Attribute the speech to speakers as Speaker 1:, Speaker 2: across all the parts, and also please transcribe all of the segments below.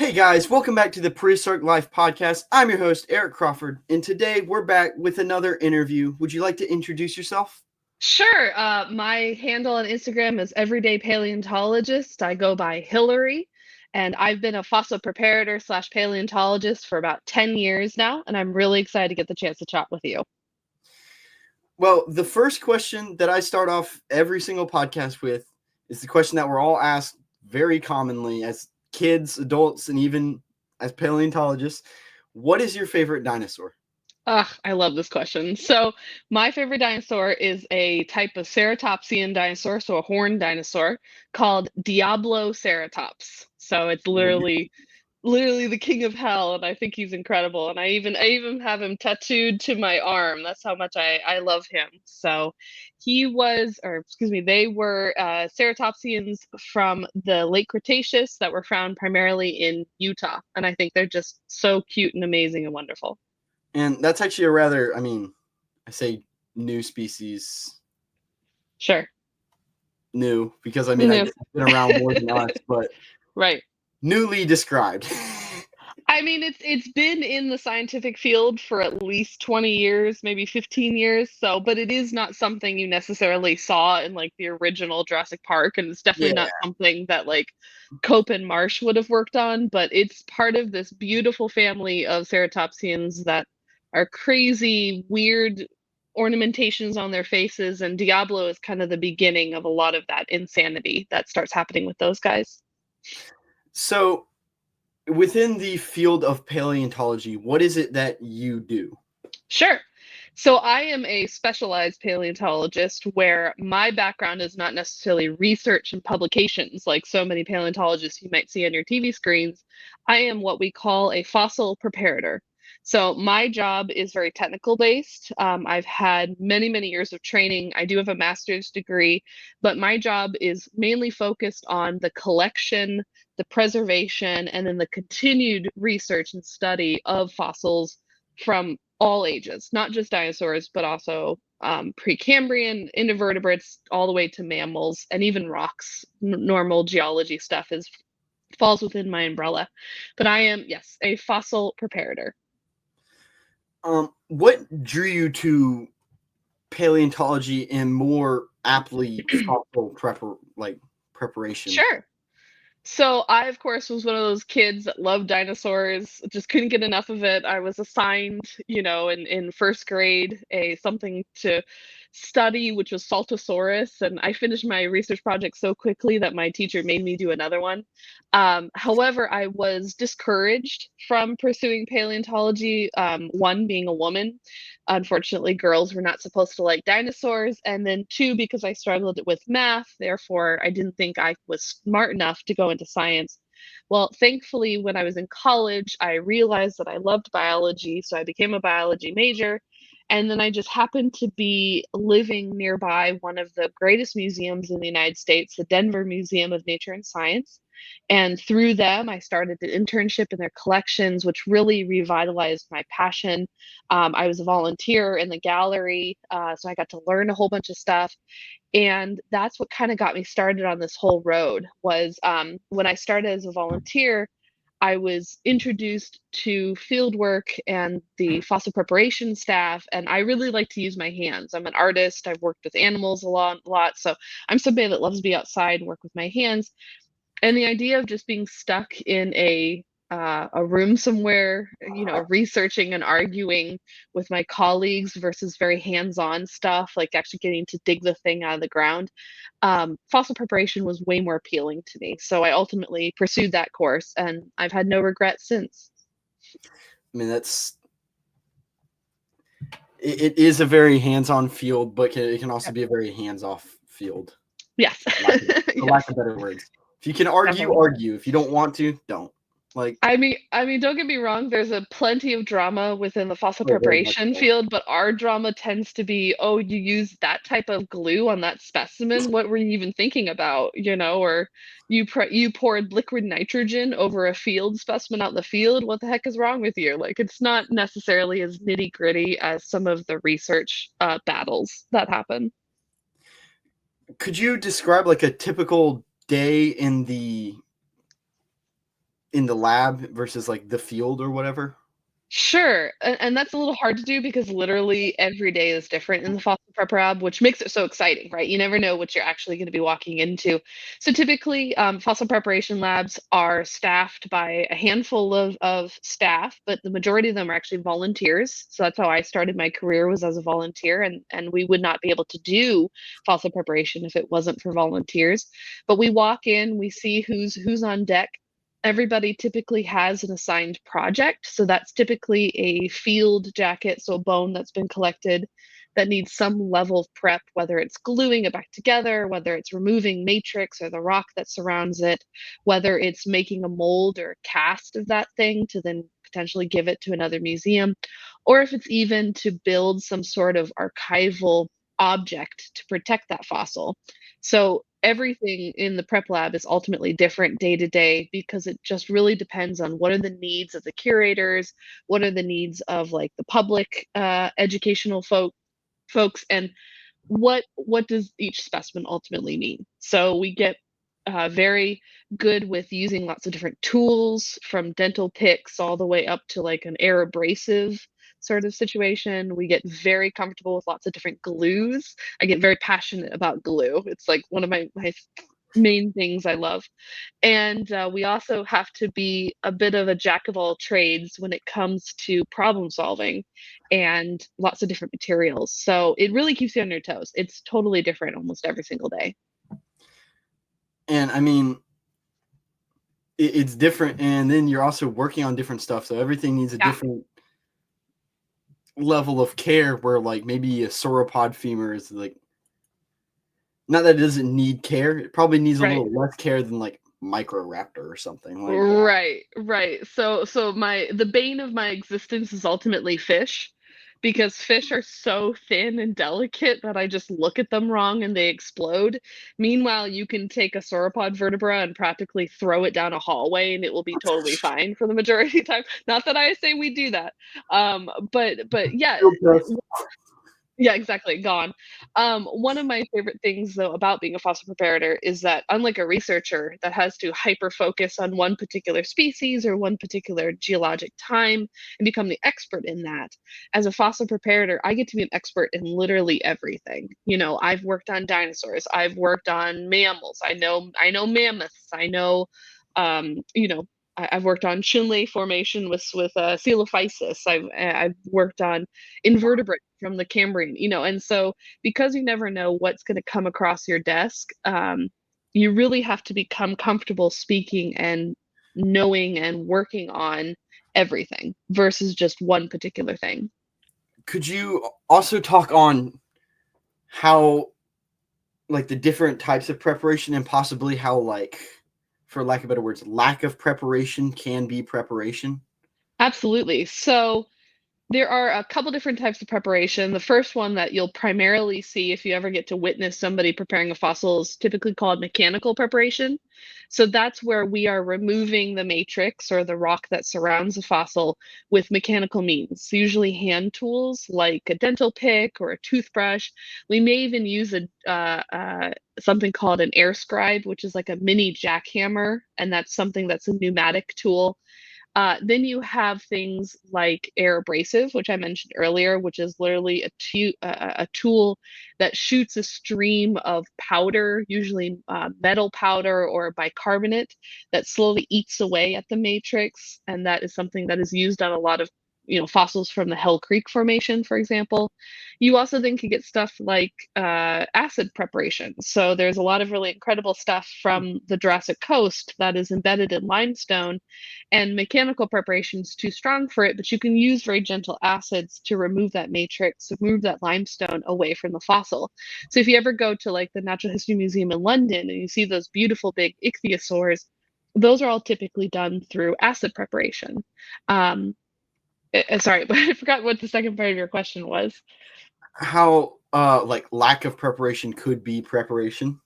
Speaker 1: Hey guys, welcome back to the Prehistoric Life Podcast. I'm your host, Eric Crawford, and today we're back with another interview. Would you like to introduce yourself?
Speaker 2: Sure. My handle on Instagram is Everyday Paleontologist. I go by Hillary, and I've been a fossil preparator slash paleontologist for about 10 years now, and I'm really excited to get the chance to chat with you.
Speaker 1: Well, the first question that I start off every single podcast with is the question that we're all asked very commonly as kids, adults, and even as paleontologists. What is your favorite dinosaur?
Speaker 2: Ugh, I love this question. So, my favorite dinosaur is a type of ceratopsian dinosaur, so a horned dinosaur called Diabloceratops. So, it's literally the king of hell, and I think he's incredible, and I even have him tattooed to my arm. That's how much I love him. So he was, or excuse me, they were ceratopsians from the late Cretaceous that were found primarily in Utah, and I think they're just so cute and amazing and wonderful.
Speaker 1: And that's actually a rather, I say new species,
Speaker 2: Sure.
Speaker 1: new, because I
Speaker 2: No,
Speaker 1: guess it's been around more than us, but
Speaker 2: right.
Speaker 1: newly described.
Speaker 2: I mean, it's been in the scientific field for at least 20 years, maybe 15 years. So, but it is not something you necessarily saw in like the original Jurassic Park, and it's definitely
Speaker 1: Yeah.
Speaker 2: not something that like Cope and Marsh would have worked on, but it's part of this beautiful family of ceratopsians that are crazy, weird ornamentations on their faces, and Diablo is kind of the beginning of a lot of that insanity that starts happening with those guys.
Speaker 1: So, within the field of paleontology, what is it that you do?
Speaker 2: Sure. So I am a specialized paleontologist where my background is not necessarily research and publications like so many paleontologists you might see on your TV screens. I am what we call a fossil preparator. So my job is very technical based. I've had many, many years of training. I do have a master's degree, but my job is mainly focused on the collection, the preservation, and then the continued research and study of fossils from all ages, not just dinosaurs, but also Precambrian invertebrates, all the way to mammals and even rocks. Normal geology stuff is falls within my umbrella. But I am, yes, a fossil preparator.
Speaker 1: What drew you to paleontology and more aptly fossil preparation?
Speaker 2: Sure. So I, of course, was one of those kids that loved dinosaurs, just couldn't get enough of it. I was assigned, in first grade, a something to study, which was Saltosaurus, and I finished my research project so quickly that my teacher made me do another one. However, I was discouraged from pursuing paleontology, one being a woman. Unfortunately, girls were not supposed to like dinosaurs. And then two, because I struggled with math, therefore, I didn't think I was smart enough to go into science. Well, thankfully, when I was in college, I realized that I loved biology. So I became a biology major. And then I just happened to be living nearby one of the greatest museums in the United States, the Denver Museum of Nature and Science. And through them, I started an internship in their collections, which really revitalized my passion. I was a volunteer in the gallery, so I got to learn a whole bunch of stuff. And that's what kind of got me started on this whole road was when I started as a volunteer, I was introduced to fieldwork and the fossil preparation staff, and I really like to use my hands. I'm an artist. I've worked with animals a lot, so I'm somebody that loves to be outside and work with my hands. And the idea of just being stuck in a room somewhere, researching and arguing with my colleagues versus very hands-on stuff, like actually getting to dig the thing out of the ground. Fossil preparation was way more appealing to me, so I ultimately pursued that course, and I've had no regrets since.
Speaker 1: I mean, it is a very hands-on field, but it can also be a very hands-off field.
Speaker 2: Yes.
Speaker 1: For
Speaker 2: Yes,
Speaker 1: lack of better words. If you can argue,
Speaker 2: definitely.
Speaker 1: argue. If you don't want to, don't. Like,
Speaker 2: I mean, don't get me wrong, there's a plenty of drama within the fossil
Speaker 1: oh, very much
Speaker 2: preparation
Speaker 1: so.
Speaker 2: field, but our drama tends to be, oh, you use that type of glue on that specimen. What were you even thinking about? Or you poured liquid nitrogen over a field specimen out in the field. What the heck is wrong with you? Like, it's not necessarily as nitty-gritty as some of the research battles that happen.
Speaker 1: Could you describe like a typical day in the in the lab versus like the field or whatever?
Speaker 2: Sure, and that's a little hard to do because literally every day is different in the fossil prep lab, which makes it so exciting, right? You never know what you're actually going to be walking into. So typically, fossil preparation labs are staffed by a handful of staff, but the majority of them are actually volunteers. So that's how I started my career, was as a volunteer, and we would not be able to do fossil preparation if it wasn't for volunteers. But we walk in, we see who's on deck. Everybody typically has an assigned project. So that's typically a field jacket, so a bone that's been collected that needs some level of prep, whether it's gluing it back together, whether it's removing matrix or the rock that surrounds it, whether it's making a mold or a cast of that thing to then potentially give it to another museum, or if it's even to build some sort of archival object to protect that fossil. So everything in the prep lab is ultimately different day to day because it just really depends on what are the needs of the curators, what are the needs of like the public educational folks, and what does each specimen ultimately mean. So we get very good with using lots of different tools, from dental picks all the way up to like an air abrasive sort of situation. We get very comfortable with lots of different glues. I get very passionate about glue. It's like one of my main things I love. And we also have to be a bit of a jack of all trades when it comes to problem solving and lots of different materials. So it really keeps you on your toes. It's totally different almost every single day.
Speaker 1: And I mean, it's different, and then you're also working on different stuff, so everything needs a
Speaker 2: Yeah.
Speaker 1: different level of care, where like maybe a sauropod femur is like, not that it doesn't need care, it probably needs a
Speaker 2: Right.
Speaker 1: little less care than like Microraptor or something like.
Speaker 2: Right. So the bane of my existence is ultimately fish, because fish are so thin and delicate that I just look at them wrong and they explode. Meanwhile, you can take a sauropod vertebra and practically throw it down a hallway and it will be totally fine for the majority of the time. Not that I say we do that. But yeah, yeah, exactly, gone. One of my favorite things, though, about being a fossil preparator is that, unlike a researcher that has to hyper focus on one particular species or one particular geologic time and become the expert in that, as a fossil preparator, I get to be an expert in literally everything. You know, I've worked on dinosaurs, I've worked on mammals, I know mammoths, I know, you know, I've worked on Chinle formation with Coelophysis. I've worked on invertebrates from the Cambrian, you know, and so because you never know what's going to come across your desk, you really have to become comfortable speaking and knowing and working on everything versus just one particular thing.
Speaker 1: Could you also talk on how, like, the different types of preparation, and possibly how, like, for lack of better words, lack of preparation can be preparation?
Speaker 2: Absolutely. So there are a couple different types of preparation. The first one that you'll primarily see if you ever get to witness somebody preparing a fossil is typically called mechanical preparation. So that's where we are removing the matrix or the rock that surrounds the fossil with mechanical means, usually hand tools like a dental pick or a toothbrush. We may even use something called an air scribe, which is like a mini jackhammer, and that's something that's a pneumatic tool. Then you have things like air abrasive, which I mentioned earlier, which is literally a tool that shoots a stream of powder, usually metal powder or bicarbonate, that slowly eats away at the matrix. And that is something that is used on a lot of, you know, fossils from the Hell Creek Formation, for example. You also then can get stuff like acid preparation. So there's a lot of really incredible stuff from the Jurassic Coast that is embedded in limestone, and mechanical preparation is too strong for it, but you can use very gentle acids to remove that matrix, remove that limestone away from the fossil. So if you ever go to like the Natural History Museum in London and you see those beautiful big ichthyosaurs, those are all typically done through acid preparation. Um, Sorry, but I forgot what the second part of your question was.
Speaker 1: How like lack of preparation could be preparation?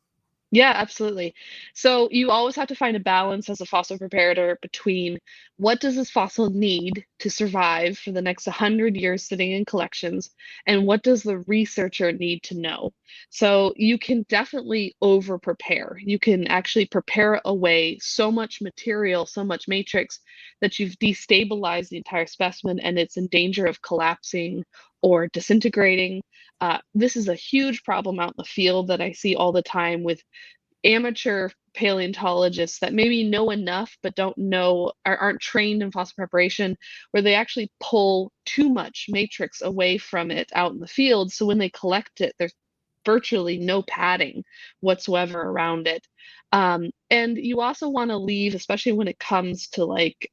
Speaker 2: Yeah, absolutely. So you always have to find a balance as a fossil preparator between what does this fossil need to survive for the next 100 years sitting in collections, and what does the researcher need to know. So you can definitely over prepare. You can actually prepare away so much material, so much matrix that you've destabilized the entire specimen and it's in danger of collapsing or disintegrating. This is a huge problem out in the field that I see all the time with amateur paleontologists that maybe know enough but don't know or aren't trained in fossil preparation, where they actually pull too much matrix away from it out in the field. So when they collect it, there's virtually no padding whatsoever around it. And you also want to leave, especially when it comes to like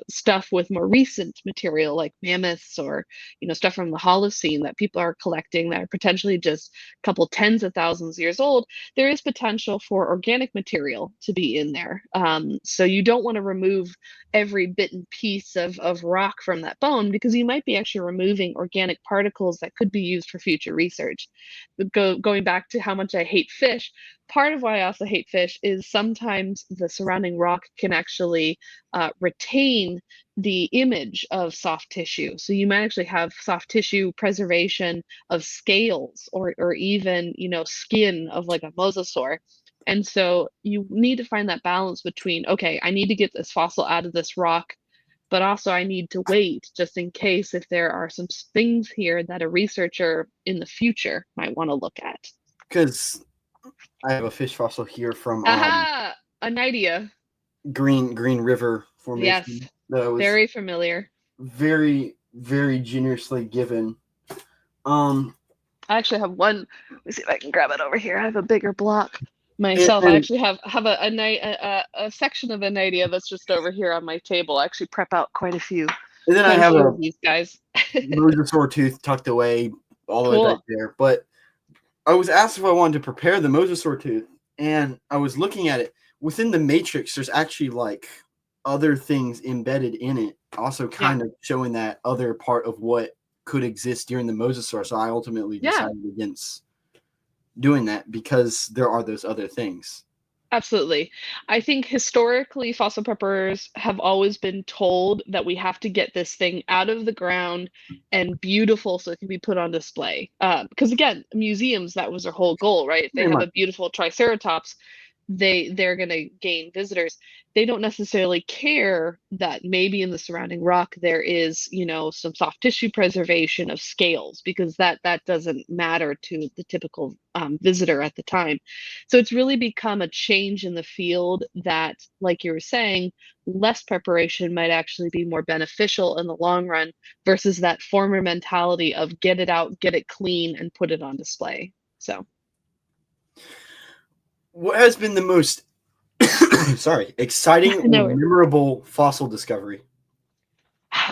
Speaker 2: stuff with more recent material, like mammoths or stuff from the Holocene that people are collecting that are potentially just a couple tens of thousands of years old. There is potential for organic material to be in there. So you don't want to remove every bit and piece of rock from that bone because you might be actually removing organic particles that could be used for future research. Going back to how much I hate fish, part of why I also hate fish is sometimes the surrounding rock can actually retain the image of soft tissue. So you might actually have soft tissue preservation of scales or even, skin of like a mosasaur. And so you need to find that balance between, okay, I need to get this fossil out of this rock, but also I need to wait just in case if there are some things here that a researcher in the future might want to look at.
Speaker 1: Because I have a fish fossil here from
Speaker 2: Aha! An idea.
Speaker 1: Green River
Speaker 2: Yes.
Speaker 1: Formation that was
Speaker 2: Very familiar.
Speaker 1: very, very generously given.
Speaker 2: I actually have one. Let me see if I can grab it over here. I have a bigger block
Speaker 1: and,
Speaker 2: myself. I
Speaker 1: and,
Speaker 2: actually have a section of an idea that's just over here on my table. I actually prep out
Speaker 1: and then I
Speaker 2: quite a
Speaker 1: have
Speaker 2: few
Speaker 1: a
Speaker 2: of these guys.
Speaker 1: mosasaur tooth tucked away all the way back
Speaker 2: Cool.
Speaker 1: there. But I was asked if I wanted to prepare the mosasaur tooth, and I was looking at it. Within the matrix, there's actually like other things embedded in it, also
Speaker 2: Yeah.
Speaker 1: kind of showing that other part of what could exist during the mosasaur. So I ultimately
Speaker 2: Yeah.
Speaker 1: decided against doing that because there are those other things.
Speaker 2: Absolutely. I think historically, fossil preppers have always been told that we have to get this thing out of the ground and beautiful so it can be put on display. Because again, museums, that was their whole goal, right? If they
Speaker 1: Very
Speaker 2: have
Speaker 1: much.
Speaker 2: a beautiful triceratops, they're going to gain visitors. They don't necessarily care that maybe in the surrounding rock there is, some soft tissue preservation of scales because that doesn't matter to the typical visitor at the time. So it's really become a change in the field that, like you were saying, less preparation might actually be more beneficial in the long run versus that former mentality of get it out, get it clean, and put it on display. So,
Speaker 1: What has been the most exciting or
Speaker 2: no,
Speaker 1: memorable fossil discovery?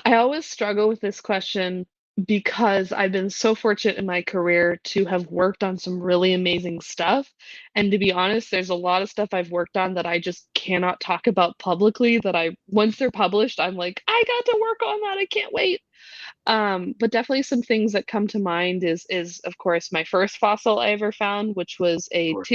Speaker 2: I always struggle with this question because I've been so fortunate in my career to have worked on some really amazing stuff. And to be honest, there's a lot of stuff I've worked on that I just cannot talk about publicly that once they're published, I'm like, I got to work on that. I can't wait. But definitely some things that come to mind is of course my first fossil I ever found, which was
Speaker 1: Of course.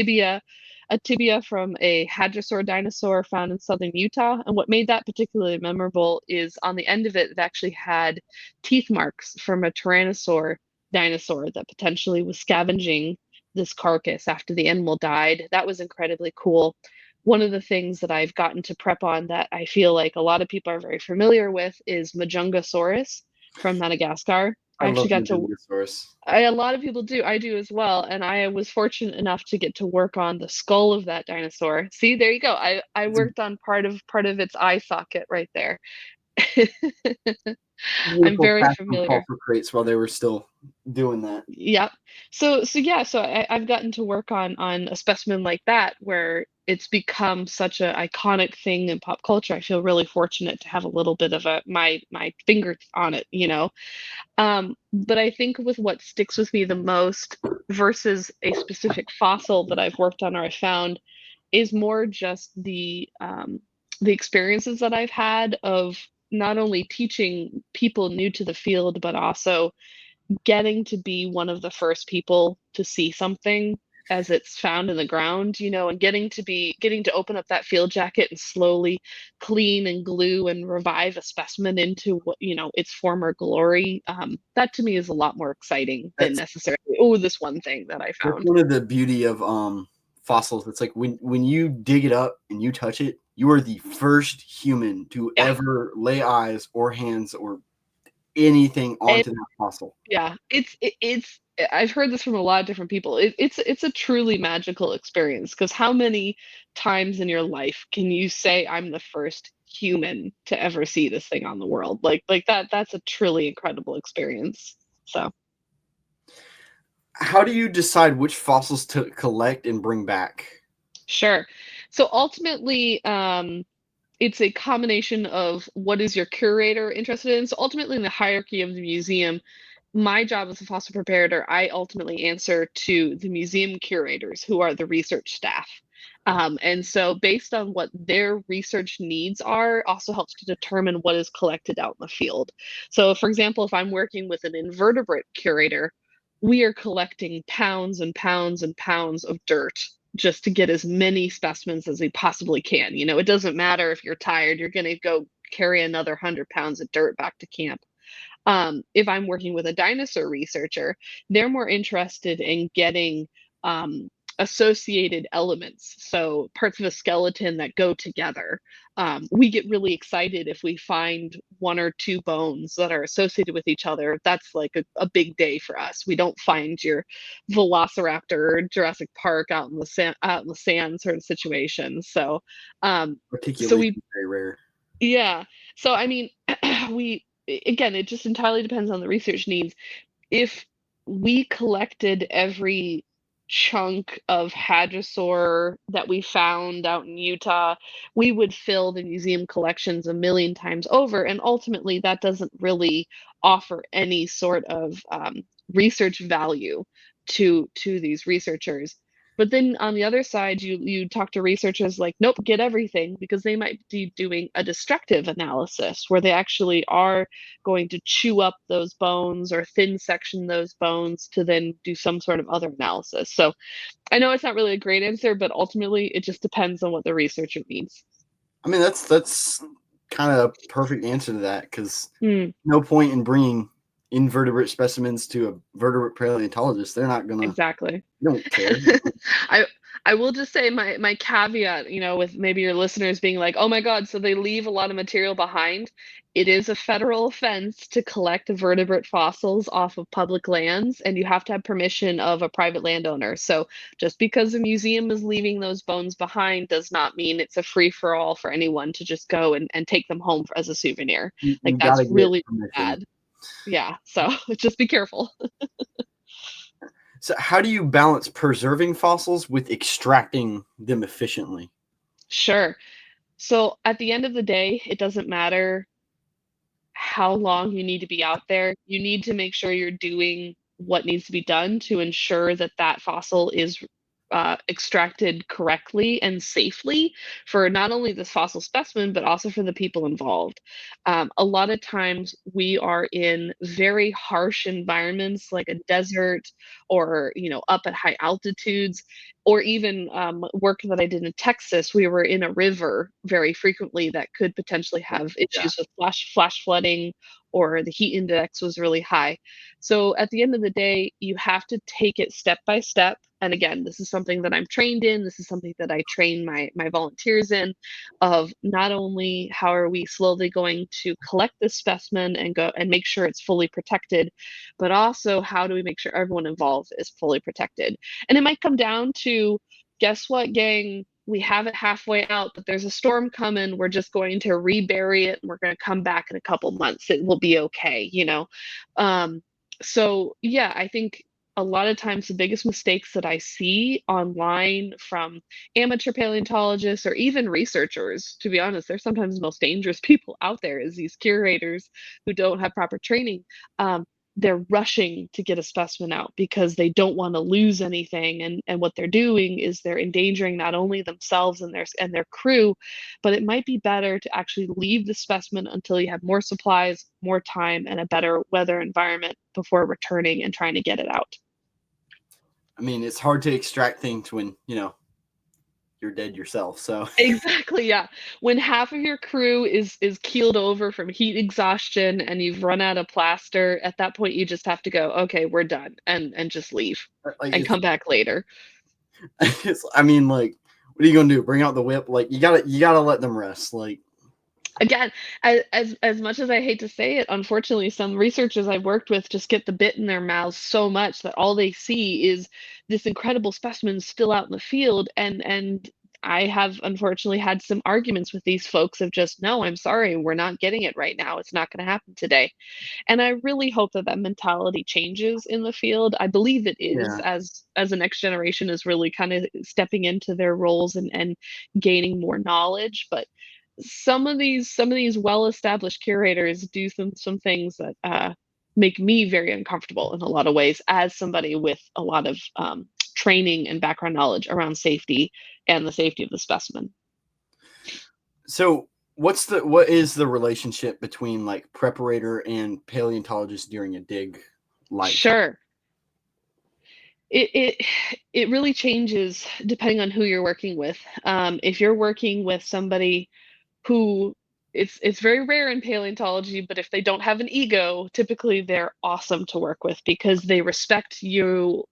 Speaker 2: a tibia from a hadrosaur dinosaur found in southern Utah. And what made that particularly memorable is on the end of it, it actually had teeth marks from a tyrannosaur dinosaur that potentially was scavenging this carcass after the animal died. That was incredibly cool. One of the things that I've gotten to prep on that I feel like a lot of people are very familiar with is Majungasaurus from Madagascar.
Speaker 1: I
Speaker 2: I actually
Speaker 1: love
Speaker 2: got to
Speaker 1: Medusasaurus.
Speaker 2: a lot of people do. I do as well, and I was fortunate enough to get to work on the skull of that dinosaur. See, there you go. I
Speaker 1: It's a
Speaker 2: worked on part of its eye socket right there. I'm
Speaker 1: beautiful
Speaker 2: very
Speaker 1: fact from
Speaker 2: familiar.
Speaker 1: fossil crates while they were still doing that.
Speaker 2: Yep. So yeah, so I've gotten to work on a specimen like that where it's become such an iconic thing in pop culture. I feel really fortunate to have a little bit of my finger on it. But I think with what sticks with me the most versus a specific fossil that I've worked on or I found is more just the experiences that I've had of not only teaching people new to the field, but also getting to be one of the first people to see something. as it's found in the ground, and getting to open up that field jacket and slowly clean and glue and revive a specimen into what, its former glory. That to me is a lot more exciting than
Speaker 1: That's
Speaker 2: necessarily, oh, this one thing that I
Speaker 1: that's
Speaker 2: found.
Speaker 1: one of the beauty of fossils. It's like when you dig it up and you touch it, you are the first human to
Speaker 2: Yeah.
Speaker 1: ever lay eyes or hands or anything
Speaker 2: And
Speaker 1: onto that fossil.
Speaker 2: yeah, it's I've heard this from a lot of different people. It's a truly magical experience because how many times in your life can you say I'm the first human to ever see this thing on the world? Like that's a truly incredible experience. So,
Speaker 1: How do you decide which fossils to collect and bring back?
Speaker 2: sure. So ultimately, it's a combination of what is your curator interested in. So ultimately, in the hierarchy of the museum, my job as a fossil preparator, I ultimately answer to the museum curators, who are the research staff. And so, based on what their research needs are, also helps to determine what is collected out in the field. So, for example, if I'm working with an invertebrate curator, we are collecting pounds and pounds and pounds of dirt just to get as many specimens as we possibly can. It doesn't matter if you're tired, you're going to go carry another 100 pounds of dirt back to camp. If I'm working with a dinosaur researcher, they're more interested in getting associated elements, so parts of a skeleton that go together. We get really excited if we find one or two bones that are associated with each other. That's like a big day for us. We don't find your Velociraptor or Jurassic Park out in the sand sort of situation. So
Speaker 1: Articulation
Speaker 2: we
Speaker 1: is very rare.
Speaker 2: yeah. So I mean, again, it just entirely depends on the research needs. If we collected every chunk of hadrosaur that we found out in Utah, we would fill the museum collections a million times over, and ultimately that doesn't really offer any sort of research value to these researchers. But then on the other side, you talk to researchers like, nope, get everything, because they might be doing a destructive analysis where they actually are going to chew up those bones or thin section those bones to then do some sort of other analysis. So I know it's not really a great answer, but ultimately it just depends on what the researcher needs.
Speaker 1: I mean, that's kind of a perfect answer to that because
Speaker 2: Mm,
Speaker 1: no point in bringing invertebrate specimens to a vertebrate paleontologist. They're not gonna.
Speaker 2: exactly.
Speaker 1: They don't care.
Speaker 2: I I will just say my caveat, with maybe your listeners being like, "Oh my God, so they leave a lot of material behind." It is a federal offense to collect vertebrate fossils off of public lands, and you have to have permission of a private landowner. So just because a museum is leaving those bones behind does not mean it's a free for all for anyone to just go and take them home as a souvenir. Like
Speaker 1: You got
Speaker 2: that's
Speaker 1: to get
Speaker 2: really
Speaker 1: permission.
Speaker 2: bad. Yeah. So just be careful.
Speaker 1: So, how do you balance preserving fossils with extracting them efficiently?
Speaker 2: Sure. So at the end of the day, it doesn't matter how long you need to be out there. You need to make sure you're doing what needs to be done to ensure that that fossil is extracted correctly and safely for not only this fossil specimen, but also for the people involved. A lot of times we are in very harsh environments like a desert or, up at high altitudes, or even work that I did in Texas, we were in a river very frequently that could potentially have
Speaker 1: Yeah.
Speaker 2: issues with flash flooding, or the heat index was really high. So at the end of the day, you have to take it step by step. And again, this is something that I'm trained in. This is something that I train my volunteers in, of not only how are we slowly going to collect this specimen and go and make sure it's fully protected, but also how do we make sure everyone involved is fully protected. And it might come down to, guess what, gang? We have it halfway out, but there's a storm coming. We're just going to rebury it and we're going to come back in a couple months. It will be okay. Um, so, yeah, I think a lot of times the biggest mistakes that I see online from amateur paleontologists or even researchers, to be honest, they're sometimes the most dangerous people out there, is these curators who don't have proper training. They're rushing to get a specimen out because they don't want to lose anything, and what they're doing is they're endangering not only themselves and their crew, but it might be better to actually leave the specimen until you have more supplies, more time, and a better weather environment before returning and trying to get it out.
Speaker 1: I mean, it's hard to extract things when, you're dead yourself. So
Speaker 2: Exactly, yeah. When half of your crew is keeled over from heat exhaustion and you've run out of plaster, at that point you just have to go, okay, we're done, and just leave
Speaker 1: like
Speaker 2: and come back later.
Speaker 1: I mean, like, what are you gonna do? Bring out the whip? Like, you gotta let them rest. Like,
Speaker 2: Again, as much as I hate to say it, unfortunately, some researchers I've worked with just get the bit in their mouths so much that all they see is this incredible specimen still out in the field, and I have unfortunately had some arguments with these folks of just, no, I'm sorry, we're not getting it right now. It's not going to happen today. And I really hope that that mentality changes in the field. I believe it is,
Speaker 1: yeah,
Speaker 2: as the next generation is really kind of stepping into their roles and gaining more knowledge. But some of these well-established curators do some things that make me very uncomfortable in a lot of ways as somebody with a lot of training and background knowledge around safety and the safety of the specimen.
Speaker 1: So what is the relationship between like preparator and paleontologist during a dig like?
Speaker 2: Sure. It it really changes depending on who you're working with. If you're working with somebody who, it's very rare in paleontology, but if they don't have an ego, typically they're awesome to work with because they respect your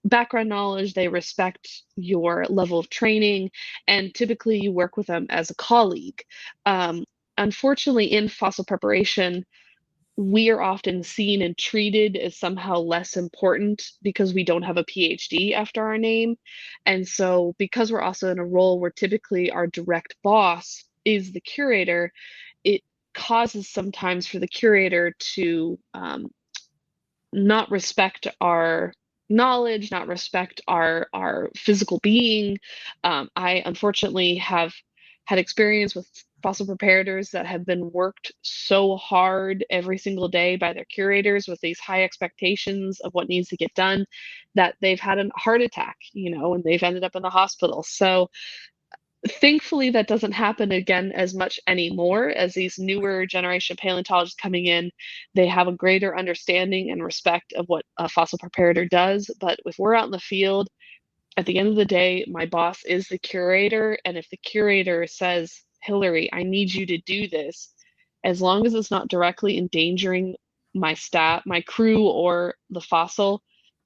Speaker 2: background knowledge, they respect your level of training, and typically you work with them as a colleague. Um, Unfortunately, in fossil preparation, we are often seen and treated as somehow less important because we don't have a PhD after our name. And so, because we're also in a role where typically our direct boss is the curator, it causes sometimes for the curator to not respect our knowledge, not respect our physical being. I unfortunately have had experience with fossil preparators that have been worked so hard every single day by their curators with these high expectations of what needs to get done that they've had a heart attack, and they've ended up in the hospital. So thankfully that doesn't happen again as much anymore as these newer generation of paleontologists coming in. They have a greater understanding and respect of what a fossil preparator does. But if we're out in the field, at the end of the day, my boss is the curator, and if the curator says, Hillary, I need you to do this, as long as it's not directly endangering my staff, my crew, or the fossil,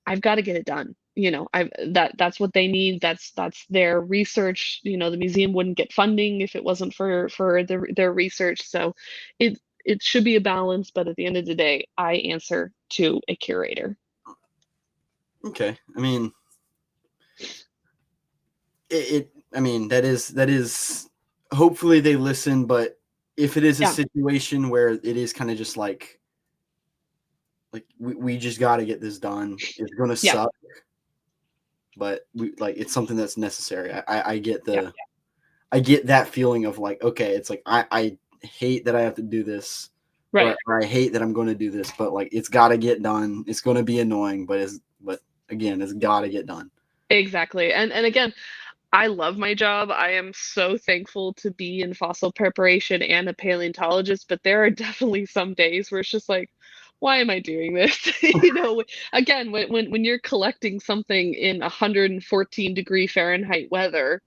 Speaker 2: I've got to get it done. That's what they need. That's their research. The museum wouldn't get funding if it wasn't for their research. So it should be a balance, but at the end of the day, I answer to a curator.
Speaker 1: Okay, I mean, I mean, that is. Hopefully they listen, but if it is a
Speaker 2: Yeah.
Speaker 1: situation where it is kind of just like we just got to get this done, it's gonna
Speaker 2: Yeah.
Speaker 1: suck, but it's something that's necessary. I get
Speaker 2: Yeah.
Speaker 1: I get that feeling of like, okay, it's like I hate that I have to do this,
Speaker 2: Right.
Speaker 1: or I hate that I'm going to do this, but like it's got to get done. It's going to be annoying, but again, it's got to get done.
Speaker 2: Exactly. And again, I love my job. I am so thankful to be in fossil preparation and a paleontologist, but there are definitely some days where it's just like, why am I doing this? Again, when you're collecting something in 114-degree Fahrenheit weather,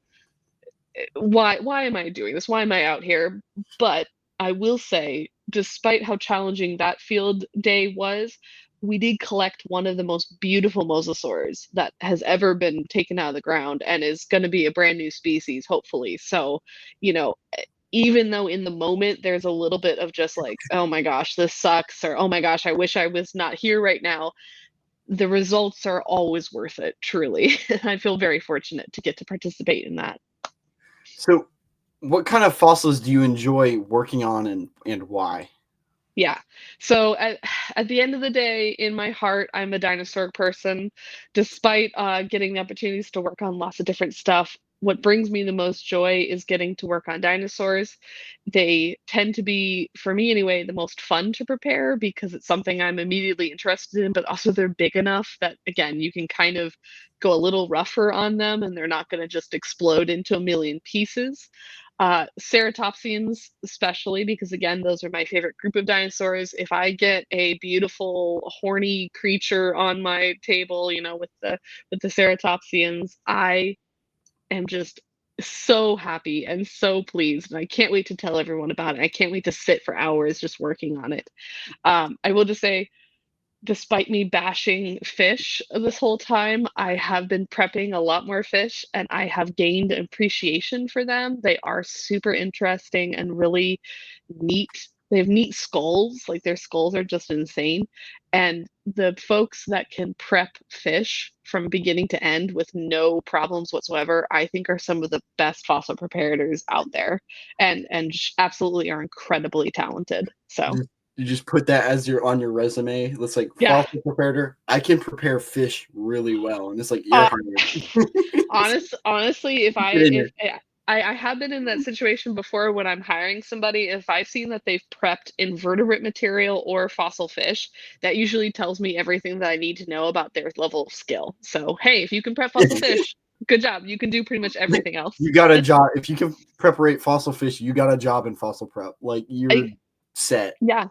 Speaker 2: why am I doing this? Why am I out here? But I will say, despite how challenging that field day was, we did collect one of the most beautiful mosasaurs that has ever been taken out of the ground and is going to be a brand new species, hopefully. So, you know, even though in the moment there's a little bit of just like, oh my gosh, this sucks, or oh my gosh, I wish I was not here right now, the results are always worth it, truly. I feel very fortunate to get to participate in that.
Speaker 1: So, what kind of fossils do you enjoy working on, and why?
Speaker 2: Yeah. So at the end of the day, in my heart, I'm a dinosaur person. Despite getting the opportunities to work on lots of different stuff, what brings me the most joy is getting to work on dinosaurs. They tend to be, for me anyway, the most fun to prepare because it's something I'm immediately interested in, but also they're big enough that, again, you can kind of go a little rougher on them and they're not going to just explode into a million pieces. Ceratopsians, especially, because again, those are my favorite group of dinosaurs. If I get a beautiful horny creature on my table, with the ceratopsians, I am just so happy and so pleased, and I can't wait to tell everyone about it. I can't wait to sit for hours just working on it. I will just say, despite me bashing fish this whole time, I have been prepping a lot more fish and I have gained appreciation for them. They are super interesting and really neat. They have neat skulls, like their skulls are just insane. And the folks that can prep fish from beginning to end with no problems whatsoever, I think are some of the best fossil preparators out there and absolutely are incredibly talented. So
Speaker 1: You just put that as on your resume. It's like
Speaker 2: yeah.
Speaker 1: fossil preparator. I can prepare fish really well, and it's like you're
Speaker 2: Uh,
Speaker 1: hired.
Speaker 2: honestly, if I
Speaker 1: Get in
Speaker 2: if
Speaker 1: there.
Speaker 2: I have been in that situation before when I'm hiring somebody, if I've seen that they've prepped invertebrate material or fossil fish, that usually tells me everything that I need to know about their level of skill. So, hey, if you can prep fossil fish, good job. You can do pretty much everything else.
Speaker 1: You got a job if you can preparate fossil fish. You got a job in fossil prep. Like you're set.
Speaker 2: Yeah.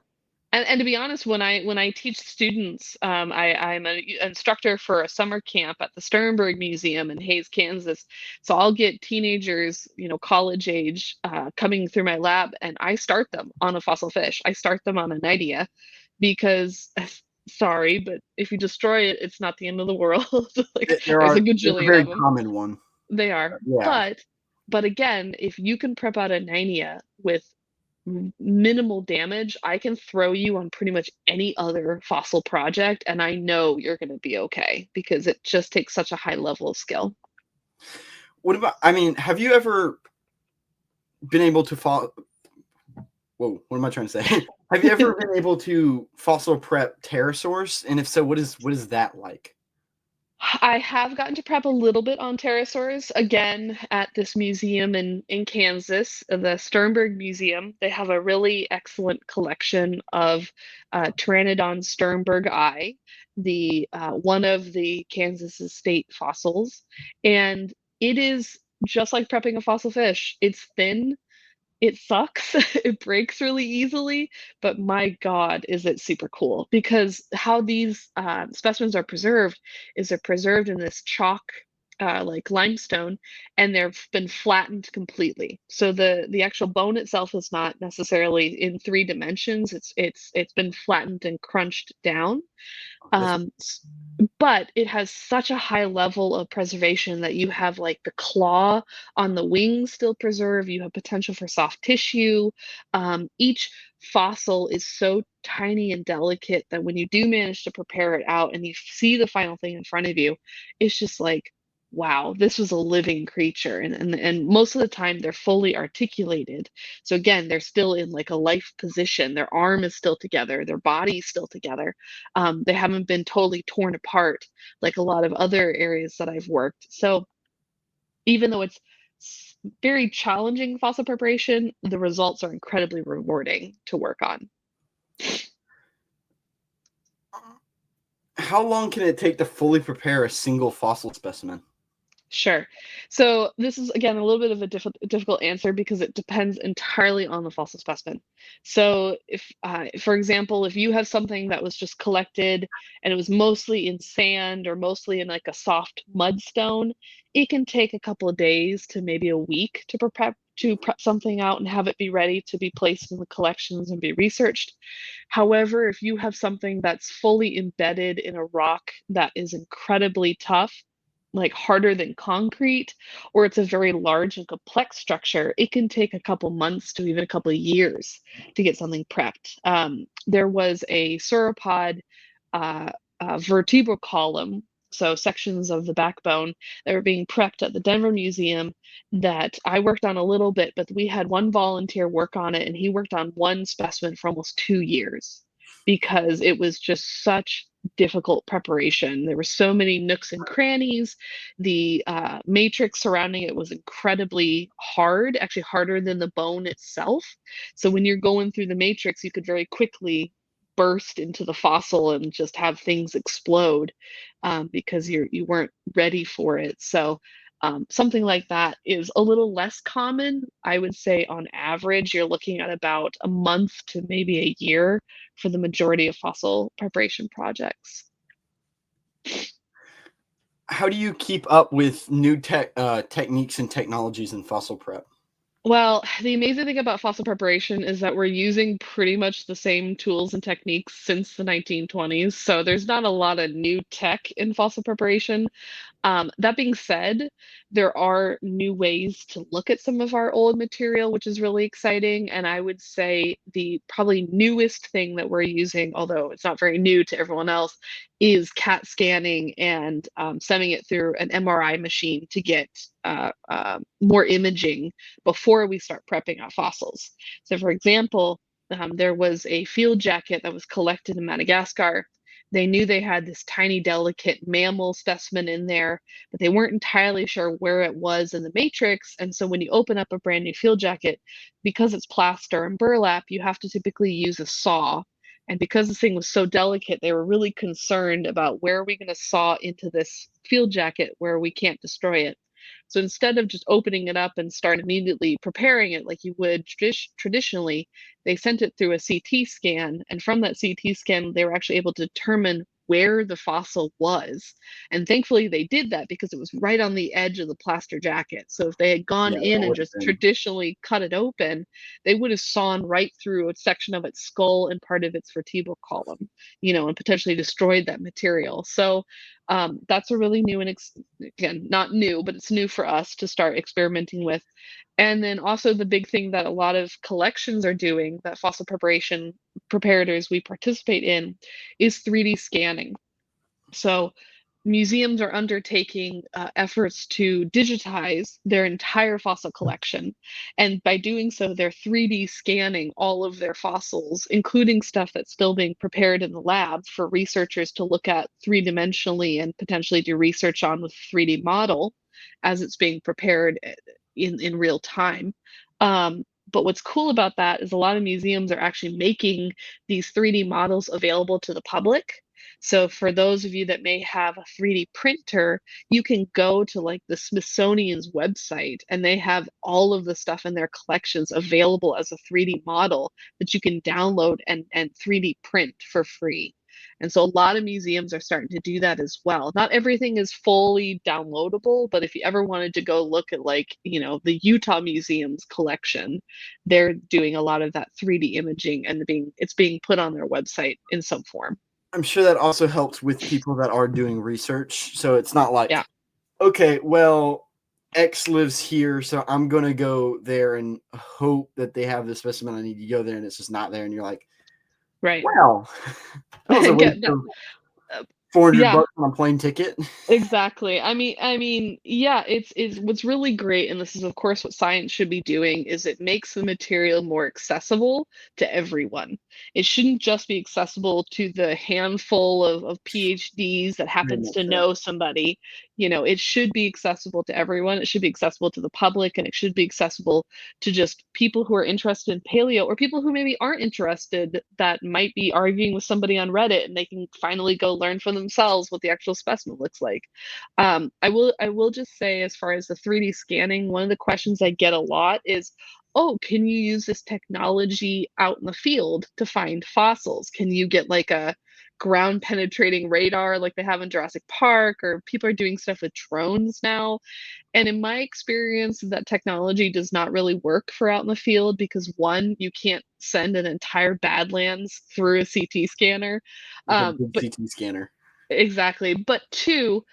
Speaker 2: And to be honest, when I teach students, I'm an instructor for a summer camp at the Sternberg Museum in Hays, Kansas. So I'll get teenagers, college age, coming through my lab, and I start them on a fossil fish. I start them on a Nidia because, sorry, but if you destroy it, it's not the end of the world. Like there's a
Speaker 1: It's a
Speaker 2: gajillion
Speaker 1: very
Speaker 2: of them.
Speaker 1: common one.
Speaker 2: They are,
Speaker 1: Yeah.
Speaker 2: but again, if you can prep out a Nidia with minimal damage, I can throw you on pretty much any other fossil project, and I know you're going to be okay because it just takes such a high level of skill.
Speaker 1: What about? I mean, have you ever been able to follow? Whoa, what am I trying to say? Have you ever been able to fossil prep pterosaurs? And if so, what is that like?
Speaker 2: I have gotten to prep a little bit on pterosaurs again at this museum in Kansas, the Sternberg Museum. They have a really excellent collection of Pteranodon sternbergii, the one of the Kansas state fossils, and it is just like prepping a fossil fish. It's thin, it sucks. It breaks really easily, but my God, is it super cool because how these specimens are preserved is they're preserved in this chalk, like limestone, and they've been flattened completely. So the actual bone itself is not necessarily in 3 dimensions. It's been flattened and crunched down. Um, but it has such a high level of preservation that you have like the claw on the wings still preserved. You have potential for soft tissue. Each fossil is so tiny and delicate that when you do manage to prepare it out and you see the final thing in front of you, it's just like, wow, this was a living creature. And most of the time they're fully articulated. So again, they're still in like a life position. Their arm is still together, their body's still together. They haven't been totally torn apart like a lot of other areas that I've worked. So even though it's very challenging fossil preparation, the results are incredibly rewarding to work on.
Speaker 1: How long can it take to fully prepare a single fossil specimen?
Speaker 2: Sure. So this is again a little bit of a difficult answer because it depends entirely on the fossil specimen. So if, for example, if you have something that was just collected and it was mostly in sand or mostly in like a soft mudstone, it can take a couple of days to maybe a week to prep something out and have it be ready to be placed in the collections and be researched. However, if you have something that's fully embedded in a rock that is incredibly tough, like harder than concrete, or it's a very large and complex structure, it can take a couple months to even a couple of years to get something prepped. There was a sauropod vertebral column, so sections of the backbone that were being prepped at the Denver Museum that I worked on a little bit, but we had one volunteer work on it, and he worked on one specimen for almost 2 years because it was just such difficult preparation. There were so many nooks and crannies. The matrix surrounding it was incredibly hard, actually harder than the bone itself. So when you're going through the matrix, you could very quickly burst into the fossil and just have things explode, because you weren't ready for it. So something like that is a little less common. I would say on average, you're looking at about a month to maybe a year for the majority of fossil preparation projects.
Speaker 1: How do you keep up with new techniques and technologies in fossil prep?
Speaker 2: Well, the amazing thing about fossil preparation is that we're using pretty much the same tools and techniques since the 1920s. So there's not a lot of new tech in fossil preparation. That being said, there are new ways to look at some of our old material, which is really exciting. And I would say the probably newest thing that we're using, although it's not very new to everyone else, is CAT scanning and sending it through an MRI machine to get more imaging before we start prepping our fossils. So, for example, there was a field jacket that was collected in Madagascar. They knew they had this tiny, delicate mammal specimen in there, but they weren't entirely sure where it was in the matrix. And so when you open up a brand new field jacket, because it's plaster and burlap, you have to typically use a saw. And because this thing was so delicate, they were really concerned about where are we going to saw into this field jacket where we can't destroy it. So instead of just opening it up and start immediately preparing it like you would traditionally, they sent it through a CT scan. And from that CT scan, they were actually able to determine where the fossil was. And thankfully, they did that because it was right on the edge of the plaster jacket. So if they had gone
Speaker 1: Yeah,
Speaker 2: in
Speaker 1: that
Speaker 2: and
Speaker 1: would have
Speaker 2: just
Speaker 1: been.
Speaker 2: traditionally cut it open, they would have sawn right through a section of its skull and part of its vertebral column, and potentially destroyed that material. So that's a really new and again, not new, but it's new for us to start experimenting with. And then also the big thing that a lot of collections are doing that fossil preparation preparators we participate in is 3D scanning. So museums are undertaking efforts to digitize their entire fossil collection. And by doing so, they're 3D scanning all of their fossils, including stuff that's still being prepared in the lab for researchers to look at three-dimensionally and potentially do research on with a 3D model as it's being prepared in real time. But what's cool about that is a lot of museums are actually making these 3D models available to the public. So for those of you that may have a 3D printer, you can go to like the Smithsonian's website and they have all of the stuff in their collections available as a 3D model that you can download and 3D print for free. And so a lot of museums are starting to do that as well. Not everything is fully downloadable, but if you ever wanted to go look at like, the Utah Museum's collection, they're doing a lot of that 3D imaging and it's being put on their website in some form.
Speaker 1: I'm sure that also helps with people that are doing research. So it's not
Speaker 2: Yeah.
Speaker 1: like, okay, well, X lives here, so I'm going to go there and hope that they have the specimen I need to go there, and it's just not there. And you're like,
Speaker 2: Right.
Speaker 1: wow, that was a waste
Speaker 2: Get that.
Speaker 1: of 400
Speaker 2: Yeah.
Speaker 1: bucks on a plane ticket.
Speaker 2: Exactly. I mean, yeah, it's what's really great, and this is of course what science should be doing, is it makes the material more accessible to everyone. It shouldn't just be accessible to the handful of PhDs that
Speaker 1: Very
Speaker 2: happens
Speaker 1: much
Speaker 2: to
Speaker 1: so.
Speaker 2: know somebody. It should be accessible to everyone. It should be accessible to the public, and it should be accessible to just people who are interested in paleo or people who maybe aren't interested that might be arguing with somebody on Reddit and they can finally go learn for themselves what the actual specimen looks like. I will just say, as far as the 3D scanning, one of the questions I get a lot is, oh, can you use this technology out in the field to find fossils? Can you get like a ground penetrating radar like they have in Jurassic Park, or people are doing stuff with drones now? And in my experience, that technology does not really work for out in the field because one, you can't send an entire Badlands through a CT scanner.
Speaker 1: With a big
Speaker 2: But
Speaker 1: CT scanner.
Speaker 2: exactly. But two,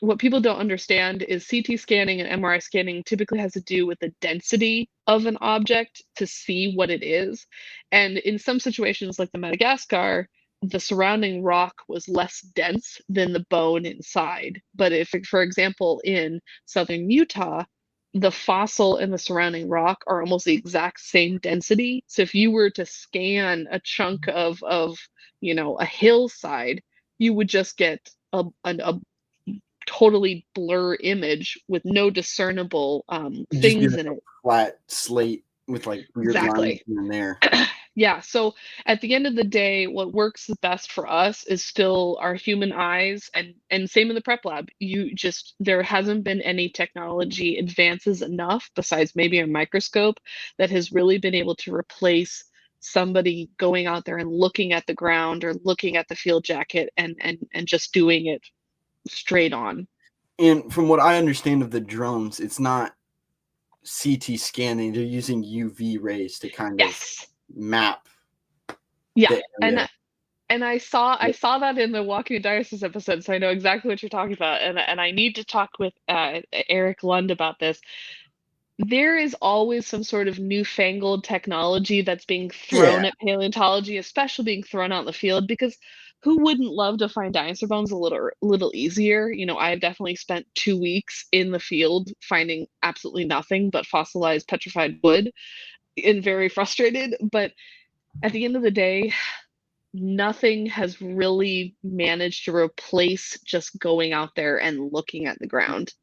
Speaker 2: what people don't understand is CT scanning and MRI scanning typically has to do with the density of an object to see what it is. And in some situations, like the Madagascar, the surrounding rock was less dense than the bone inside. But if, for example, in southern Utah, the fossil and the surrounding rock are almost the exact same density. So if you were to scan a chunk of a hillside, you would just get a totally blur image with no discernible
Speaker 1: You just get
Speaker 2: things
Speaker 1: a
Speaker 2: in it.
Speaker 1: flat slate with like weird lines
Speaker 2: Exactly.
Speaker 1: here and there.
Speaker 2: Yeah, so at the end of the day, what works the best for us is still our human eyes, and same in the prep lab. There hasn't been any technology advances enough besides maybe a microscope that has really been able to replace somebody going out there and looking at the ground or looking at the field jacket and just doing it straight on.
Speaker 1: And from what I understand of the drones, it's not CT scanning. They're using UV rays to kind of
Speaker 2: Yes.
Speaker 1: map
Speaker 2: Yeah.
Speaker 1: the area.
Speaker 2: And I saw that in the Walking Dinosaurs episode, so I know exactly what you're talking about. And I need to talk with Eric Lund about this. There is always some sort of newfangled technology that's being
Speaker 1: Yeah.
Speaker 2: thrown at paleontology, especially being thrown out in the field, because who wouldn't love to find dinosaur bones a little easier? I've definitely spent 2 weeks in the field finding absolutely nothing but fossilized petrified wood and very frustrated. But at the end of the day, nothing has really managed to replace just going out there and looking at the ground.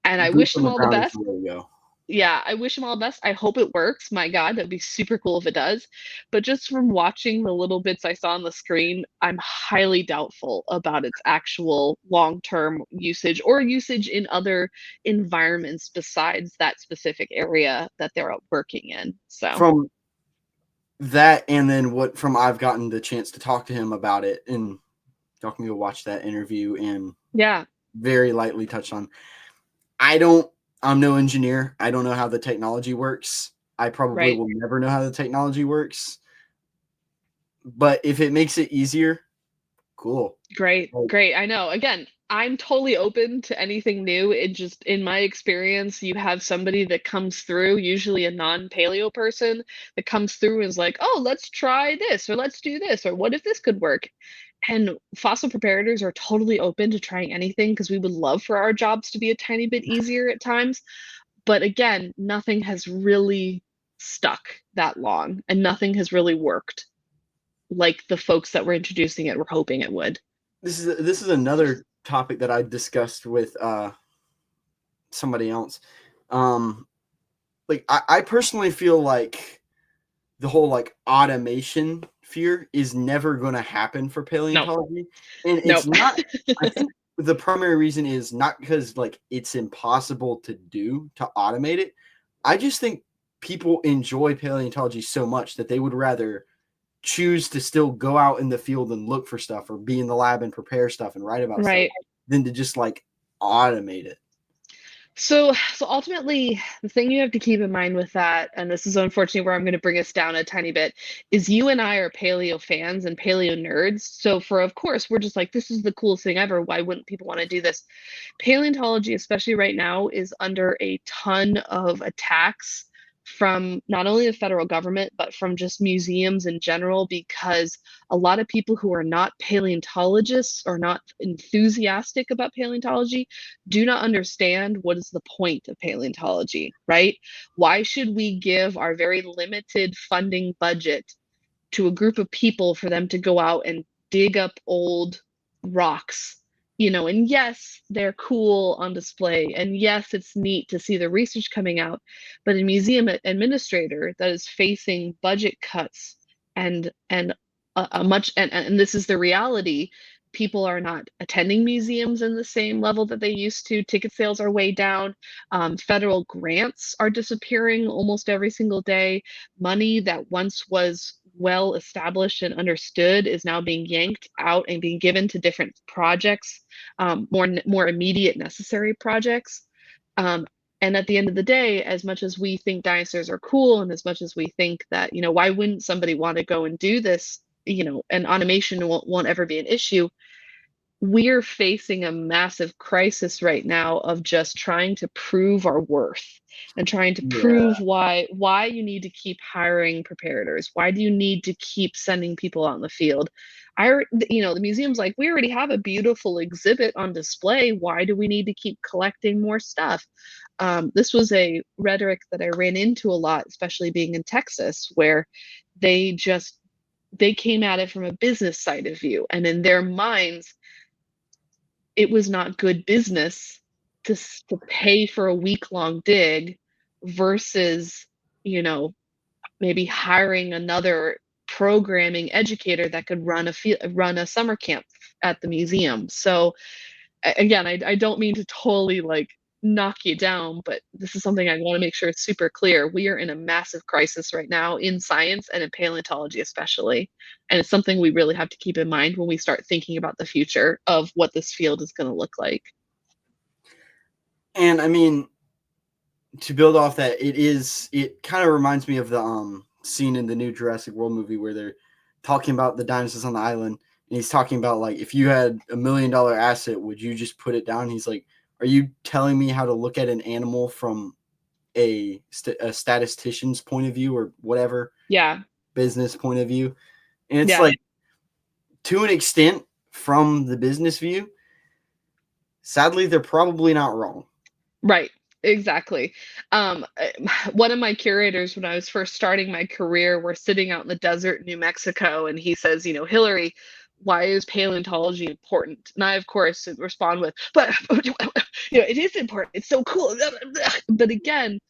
Speaker 2: And I
Speaker 1: Boots
Speaker 2: wish
Speaker 1: on
Speaker 2: them
Speaker 1: the
Speaker 2: all the
Speaker 1: ground is
Speaker 2: best.
Speaker 1: the way to go.
Speaker 2: Yeah, I wish them all the best. I hope it works. My God, that'd be super cool if it does. But just from watching the little bits I saw on the screen, I'm highly doubtful about its actual long-term usage or usage in other environments besides that specific area that they're working in. So,
Speaker 1: From that, and then what from I've gotten the chance to talk to him about it and talking to watch that interview and
Speaker 2: yeah,
Speaker 1: very lightly touched on. I'm no engineer. I don't know how the technology works. I probably
Speaker 2: right.
Speaker 1: will never know how the technology works. But if it makes it easier, cool.
Speaker 2: Great,
Speaker 1: Like,
Speaker 2: great. I know. Again, I'm totally open to anything new. It just, in my experience, you have somebody that comes through, usually a non-paleo person, that comes through and is like, oh, let's try this, or let's do this, or what if this could work? And fossil preparators are totally open to trying anything because we would love for our jobs to be a tiny bit easier at times. But again, nothing has really stuck that long, and nothing has really worked like the folks that were introducing it were hoping it would.
Speaker 1: this is another topic that I discussed with somebody else. Um, like I personally feel like the whole like automation fear is never going to happen for
Speaker 2: No,
Speaker 1: paleontology, and it's
Speaker 2: nope.
Speaker 1: not. I think the primary reason is not because like it's impossible to do to automate it. I just think people enjoy paleontology so much that they would rather choose to still go out in the field and look for stuff or be in the lab and prepare stuff and write about stuff
Speaker 2: Right.
Speaker 1: than to just like automate it.
Speaker 2: So ultimately, the thing you have to keep in mind with that, and this is unfortunately where I'm going to bring us down a tiny bit, is you and I are paleo fans and paleo nerds. So of course, we're just like, this is the coolest thing ever. Why wouldn't people want to do this? Paleontology, especially right now, is under a ton of attacks from not only the federal government, but from just museums in general, because a lot of people who are not paleontologists or not enthusiastic about paleontology do not understand what is the point of paleontology, right? Why should we give our very limited funding budget to a group of people for them to go out and dig up old rocks? And yes, they're cool on display. And yes, it's neat to see the research coming out. But a museum administrator that is facing budget cuts and a much and this is the reality, people are not attending museums in the same level that they used to. Ticket sales are way down. Federal grants are disappearing almost every single day. Money that once was well established and understood is now being yanked out and being given to different projects, more immediate necessary projects. Um, and at the end of the day, as much as we think dinosaurs are cool, and as much as we think that, why wouldn't somebody want to go and do this, and automation won't ever be an issue, we're facing a massive crisis right now of just trying to prove our worth and trying to
Speaker 1: Yeah.
Speaker 2: prove why you need to keep hiring preparators. Why do you need to keep sending people out in the field? The museum's like, we already have a beautiful exhibit on display. Why do we need to keep collecting more stuff? This was a rhetoric that I ran into a lot, especially being in Texas, where they came at it from a business side of view, and in their minds, it was not good business to pay for a week-long dig versus, you know, maybe hiring another programming educator that could run a summer camp at the museum. So again, I don't mean to totally like knock you down, but this is something I want to make sure it's super clear. We are in a massive crisis right now in science and in paleontology especially. And it's something we really have to keep in mind when we start thinking about the future of what this field is going to look like.
Speaker 1: And I mean, to build off that, it kind of reminds me of the scene in the new Jurassic World movie where they're talking about the dinosaurs on the island, and he's talking about like, if you had $1 million asset, would you just put it down? He's like, are you telling me how to look at an animal from a statistician's point of view or whatever?
Speaker 2: Yeah.
Speaker 1: Business point of view. And it's
Speaker 2: Yeah.
Speaker 1: like, to an extent, from the business view, sadly, they're probably not wrong.
Speaker 2: Right. Exactly. One of my curators, when I was first starting my career, we're sitting out in the desert in New Mexico, and he says, Hillary, why is paleontology important? And I, of course, respond with, but it is important. It's so cool. But again,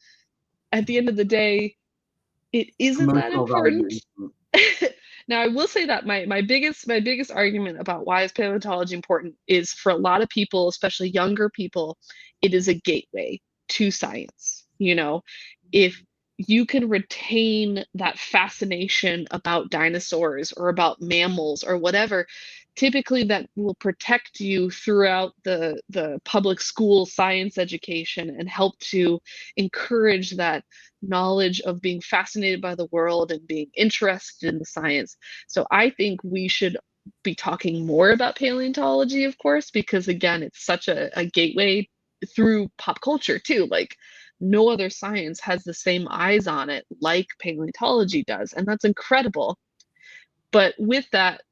Speaker 2: at the end of the day, it isn't that important. Now, I will say that my biggest argument about why is paleontology important is, for a lot of people, especially younger people, it is a gateway to science. If you can retain that fascination about dinosaurs or about mammals or whatever, typically that will protect you throughout the public school science education and help to encourage that knowledge of being fascinated by the world and being interested in the science. So I think we should be talking more about paleontology, of course, because again, it's such a gateway through pop culture too. Like, no other science has the same eyes on it like paleontology does, and that's incredible. But with that,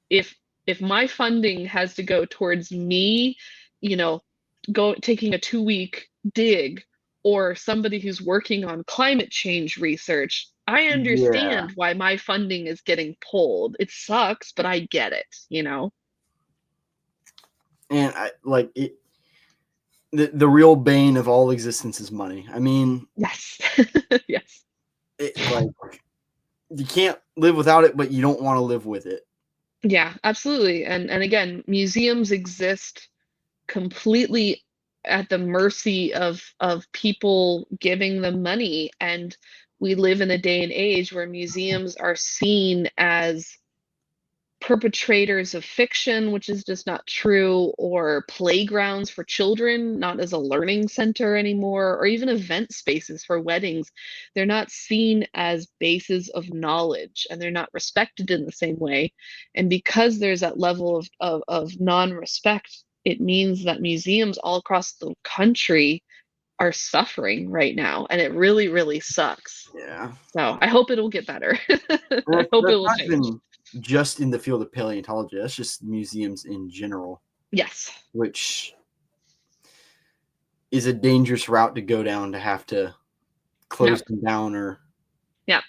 Speaker 2: if my funding has to go towards me, taking a 2-week dig, or somebody who's working on climate change research, I understand why my funding is getting pulled. It sucks, but I get it.
Speaker 1: And I like it. The real bane of all existence is money. I mean,
Speaker 2: yes. Yes.
Speaker 1: Like, you can't live without it, but you don't want to live with it.
Speaker 2: Yeah, absolutely. And again, museums exist completely at the mercy of people giving them money, and we live in a day and age where museums are seen as perpetrators of fiction, which is just not true, or playgrounds for children, not as a learning center anymore, or even event spaces for weddings. They're not seen as bases of knowledge, and they're not respected in the same way. And because there's that level of non-respect, it means that museums all across the country are suffering right now, and it really, really sucks.
Speaker 1: Yeah.
Speaker 2: So I hope it'll get better. I hope it will change.
Speaker 1: Even just in the field of paleontology, that's just museums in general.
Speaker 2: Yes.
Speaker 1: Which is a dangerous route to go down, to have to close them down. Or
Speaker 2: yeah.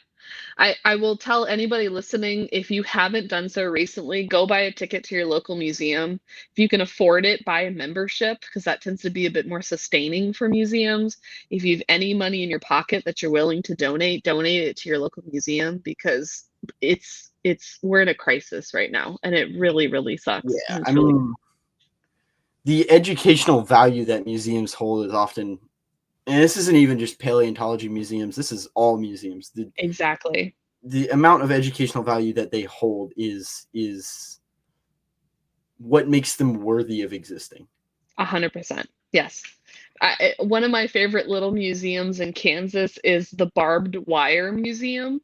Speaker 2: I will tell anybody listening, if you haven't done so recently, go buy a ticket to your local museum. If you can afford it, buy a membership, because that tends to be a bit more sustaining for museums. If you have any money in your pocket that you're willing to donate it to your local museum, because we're in a crisis right now, and it really, really sucks.
Speaker 1: Yeah, I mean, the educational value that museums hold is often, and this isn't even just paleontology museums, this is all museums.
Speaker 2: Exactly.
Speaker 1: The amount of educational value that they hold is what makes them worthy of existing.
Speaker 2: 100%. Yes. One of my favorite little museums in Kansas is the Barbed Wire Museum.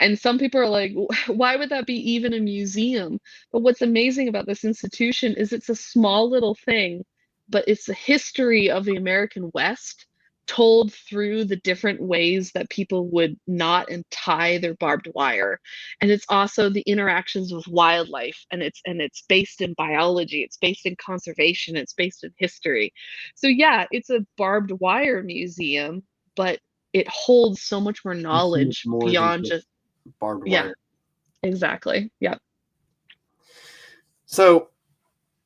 Speaker 2: And some people are like, why would that be even a museum? But what's amazing about this institution is it's a small little thing, but it's the history of the American West told through the different ways that people would knot and tie their barbed wire. And it's also the interactions with wildlife, and it's based in biology, it's based in conservation, it's based in history. So yeah, it's a barbed wire museum, but it holds so much more
Speaker 1: You see
Speaker 2: knowledge
Speaker 1: more than
Speaker 2: beyond
Speaker 1: just
Speaker 2: just
Speaker 1: barbed
Speaker 2: yeah,
Speaker 1: wire.
Speaker 2: exactly. Yeah.
Speaker 1: So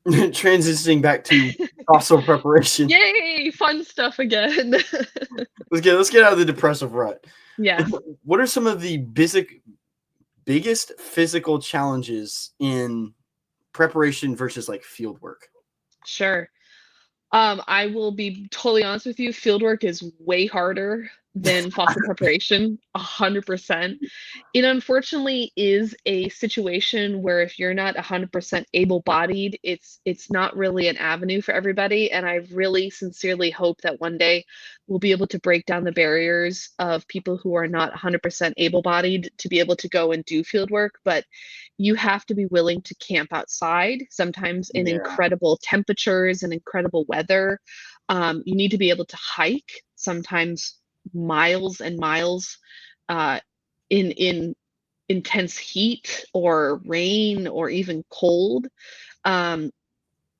Speaker 1: transitioning back to fossil preparation.
Speaker 2: Yay, fun stuff again.
Speaker 1: Let's get out of the depressive rut.
Speaker 2: Yes,
Speaker 1: What are some of the biggest physical challenges in preparation versus like field work?
Speaker 2: sure. I will be totally honest with you, fieldwork is way harder than fossil preparation, 100%. It unfortunately is a situation where if you're not 100% able-bodied, it's not really an avenue for everybody, and I really sincerely hope that one day we'll be able to break down the barriers of people who are not 100% able-bodied to be able to go and do field work, but you have to be willing to camp outside, sometimes in
Speaker 1: Yeah.
Speaker 2: incredible temperatures and incredible weather. You need to be able to hike, sometimes miles and miles, uh, in intense heat or rain or even cold. Um,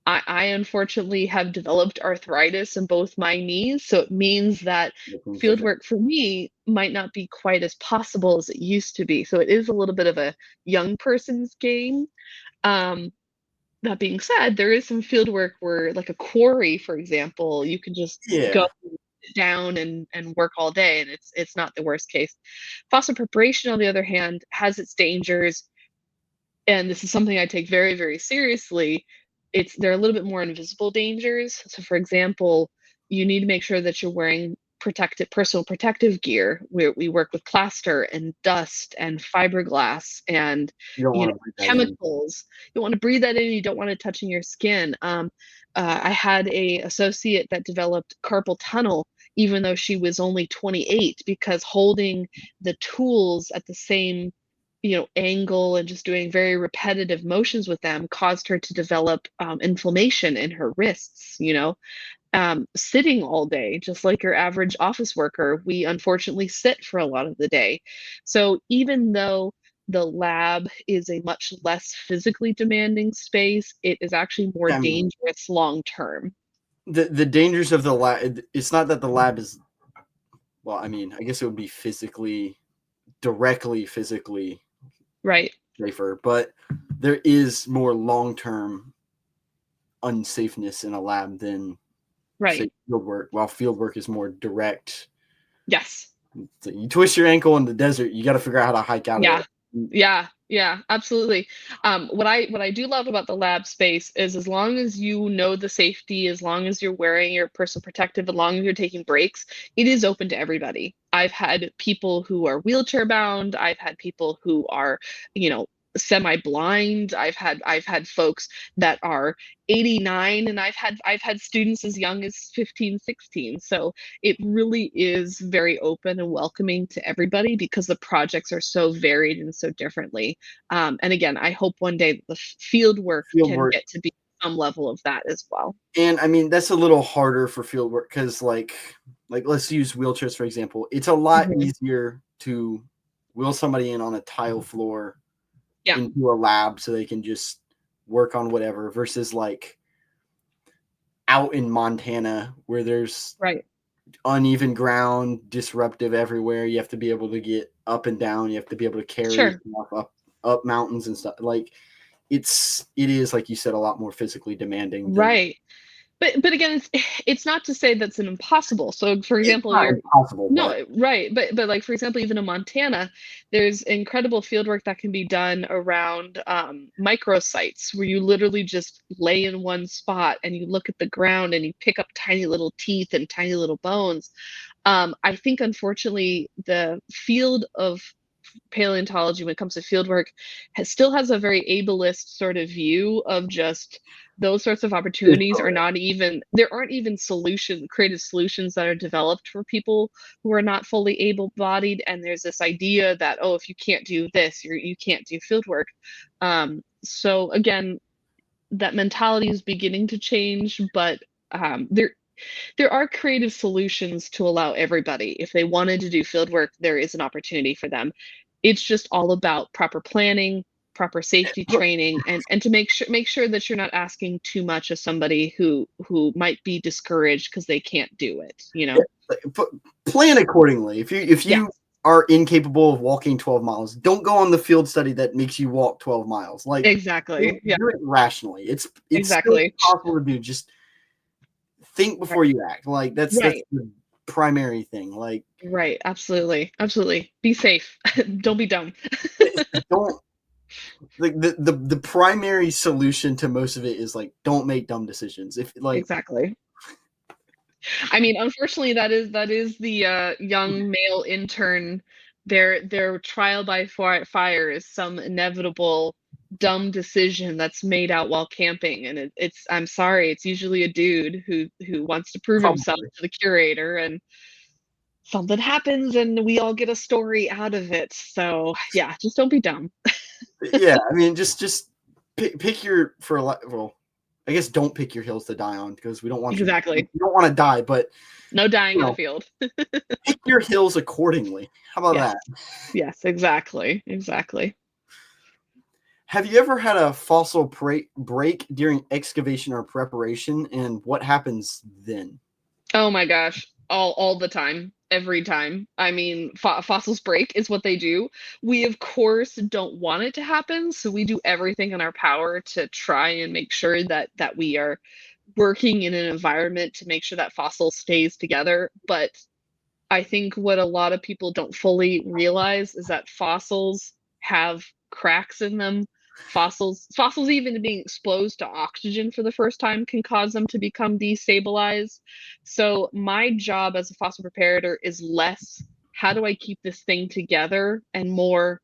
Speaker 2: I unfortunately have developed arthritis in both my knees, so it means that
Speaker 1: Things like
Speaker 2: field
Speaker 1: that.
Speaker 2: work for me might not be quite as possible as it used to be. So it is a little bit of a young person's game. Um, that being said, there is some field work where, like a quarry, for example, you can just go
Speaker 1: Yeah.
Speaker 2: down and work all day, and it's not the worst case. Fossil preparation, on the other hand, has its dangers, and this is something I take very, very seriously. They're a little bit more invisible dangers. So, for example, you need to make sure that you're wearing protective personal protective gear. We work with plaster and dust and fiberglass and
Speaker 1: You don't
Speaker 2: you
Speaker 1: want
Speaker 2: know
Speaker 1: to breathe that in.
Speaker 2: chemicals. You don't want to breathe that in. You don't want it touching your skin. I had a associate that developed carpal tunnel, even though she was only 28, because holding the tools at the same angle and just doing very repetitive motions with them caused her to develop inflammation in her wrists. Sitting all day, just like your average office worker, we unfortunately sit for a lot of the day. So even though the lab is a much less physically demanding space, it is actually more
Speaker 1: I mean,
Speaker 2: dangerous long term.
Speaker 1: the dangers of the lab. It's not that the lab is. Well, I mean, I guess it would be directly physically
Speaker 2: Right,
Speaker 1: safer, but there is more long term unsafeness in a lab than say
Speaker 2: right.
Speaker 1: field work. While field work is more direct.
Speaker 2: Yes.
Speaker 1: So you twist your ankle in the desert, you got to figure out how to hike out of
Speaker 2: Yeah.
Speaker 1: there.
Speaker 2: Yeah, yeah, absolutely. What I do love about the lab space is as long as you know the safety, as long as you're wearing your personal protective, as long as you're taking breaks, it is open to everybody. I've had people who are wheelchair bound. I've had people who are, you know, semi-blind. I've had folks that are 89, and I've had students as young as 15, 16. So it really is very open and welcoming to everybody because the projects are so varied and so differently. And again, I hope one day the field work
Speaker 1: Field
Speaker 2: can
Speaker 1: work,
Speaker 2: get to be some level of that as well.
Speaker 1: and I mean that's a little harder for field work because like let's use wheelchairs for example. It's a lot
Speaker 2: Mhm.
Speaker 1: easier to wheel somebody in on a tile floor
Speaker 2: Yeah,
Speaker 1: into a lab so they can just work on whatever versus like out in Montana where there's
Speaker 2: right.
Speaker 1: uneven ground, disruptive everywhere. You have to be able to get up and down. You have to be able to carry
Speaker 2: Sure.
Speaker 1: stuff up mountains and stuff. Like it is like you said a lot more physically demanding than
Speaker 2: Right. But again, it's not to say that's an impossible. So for
Speaker 1: it's
Speaker 2: example,
Speaker 1: not
Speaker 2: you're
Speaker 1: impossible, but
Speaker 2: no, right, but like for example, even in Montana, there's incredible field work that can be done around microsites where you literally just lay in one spot and you look at the ground and you pick up tiny little teeth and tiny little bones. I think unfortunately the field of paleontology when it comes to fieldwork still has a very ableist sort of view of just those sorts of
Speaker 1: it's
Speaker 2: opportunities are not even there aren't even creative solutions that are developed for people who are not fully able-bodied, and there's this idea that, oh, if you can't do this, you can't do fieldwork. So again, that mentality is beginning to change, but there There are creative solutions to allow everybody. If they wanted to do field work, there is an opportunity for them. It's just all about proper planning, proper safety training, and to make sure that you're not asking too much of somebody who might be discouraged because they can't do it, you
Speaker 1: Yeah,
Speaker 2: know?
Speaker 1: plan accordingly. If
Speaker 2: Yeah,
Speaker 1: you are incapable of walking 12 miles, don't go on the field study that makes you walk 12 miles. Like,
Speaker 2: exactly. Yeah,
Speaker 1: do it rationally. It's still
Speaker 2: exactly.
Speaker 1: possible to do. Just think before you act. Like, that's
Speaker 2: Right.
Speaker 1: the primary thing. Like,
Speaker 2: Right. Absolutely. Absolutely. Be safe. Don't be dumb.
Speaker 1: don't like the primary solution to most of it is like, don't make dumb decisions. If like,
Speaker 2: Exactly. I mean, unfortunately, that is the young male intern. Their trial by fire is some inevitable dumb decision that's made out while camping, and it's I'm sorry, it's usually a dude who wants to prove himself
Speaker 1: probably,
Speaker 2: to the curator, and something happens, and we all get a story out of it. So yeah, just don't be dumb.
Speaker 1: yeah. I mean, just pick your for a well. I guess don't pick your hills to die on because we don't want you.
Speaker 2: Exactly.
Speaker 1: You don't want to die, but
Speaker 2: No dying
Speaker 1: you
Speaker 2: in the
Speaker 1: know,
Speaker 2: field.
Speaker 1: pick your hills accordingly. How about
Speaker 2: Yes.
Speaker 1: that?
Speaker 2: Yes. Exactly. Exactly.
Speaker 1: Have you ever had a fossil break during excavation or preparation, and what happens then?
Speaker 2: Oh my gosh, all the time, every time. I mean, fossils break is what they do. We, of course, don't want it to happen, so we do everything in our power to try and make sure that we are working in an environment to make sure that fossil stays together. But I think what a lot of people don't fully realize is that fossils have cracks in them. Fossils even being exposed to oxygen for the first time can cause them to become destabilized. So my job as a fossil preparator is less how do I keep this thing together and more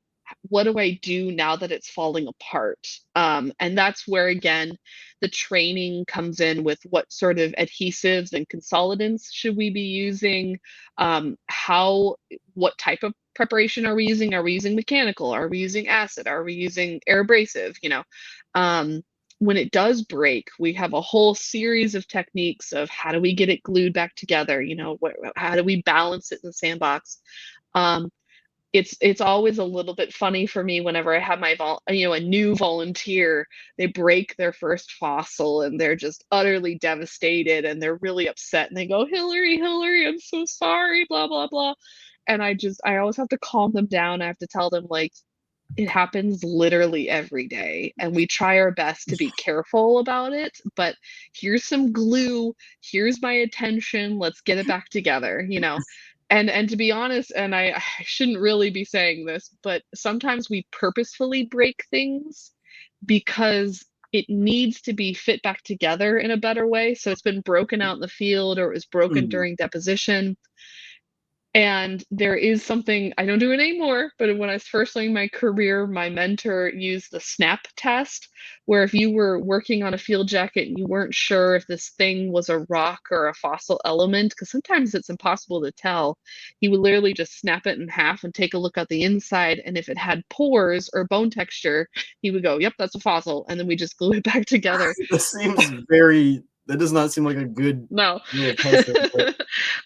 Speaker 2: what do I do now that it's falling apart? And that's where again the training comes in with what sort of adhesives and consolidants should we be using, how what type of preparation are we using? Are we using mechanical? Are we using acid? Are we using air abrasive? Um, when it does break, we have a whole series of techniques of how do we get it glued back together. How do we balance it in the sandbox? Um, it's always a little bit funny for me whenever I have a new volunteer, they break their first fossil and they're just utterly devastated and they're really upset and they go, Hillary, I'm so sorry, blah, blah, blah. And I always have to calm them down. I have to tell them, like, it happens literally every day. And we try our best to be careful about it. But here's some glue. Here's my attention. Let's get it back together. And to be honest, and I shouldn't really be saying this, but sometimes we purposefully break things because it needs to be fit back together in a better way. So it's been broken out in the field or it was broken
Speaker 1: Mm.
Speaker 2: during deposition. And there is something, I don't do it anymore, but when I was first starting my career, my mentor used the SNAP test, where if you were working on a field jacket and you weren't sure if this thing was a rock or a fossil element, because sometimes it's impossible to tell, he would literally just snap it in half and take a look at the inside. And if it had pores or bone texture, he would go, yep, that's a fossil. And then we just glue it back together.
Speaker 1: That does not seem like a good
Speaker 2: No.
Speaker 1: way of testing, but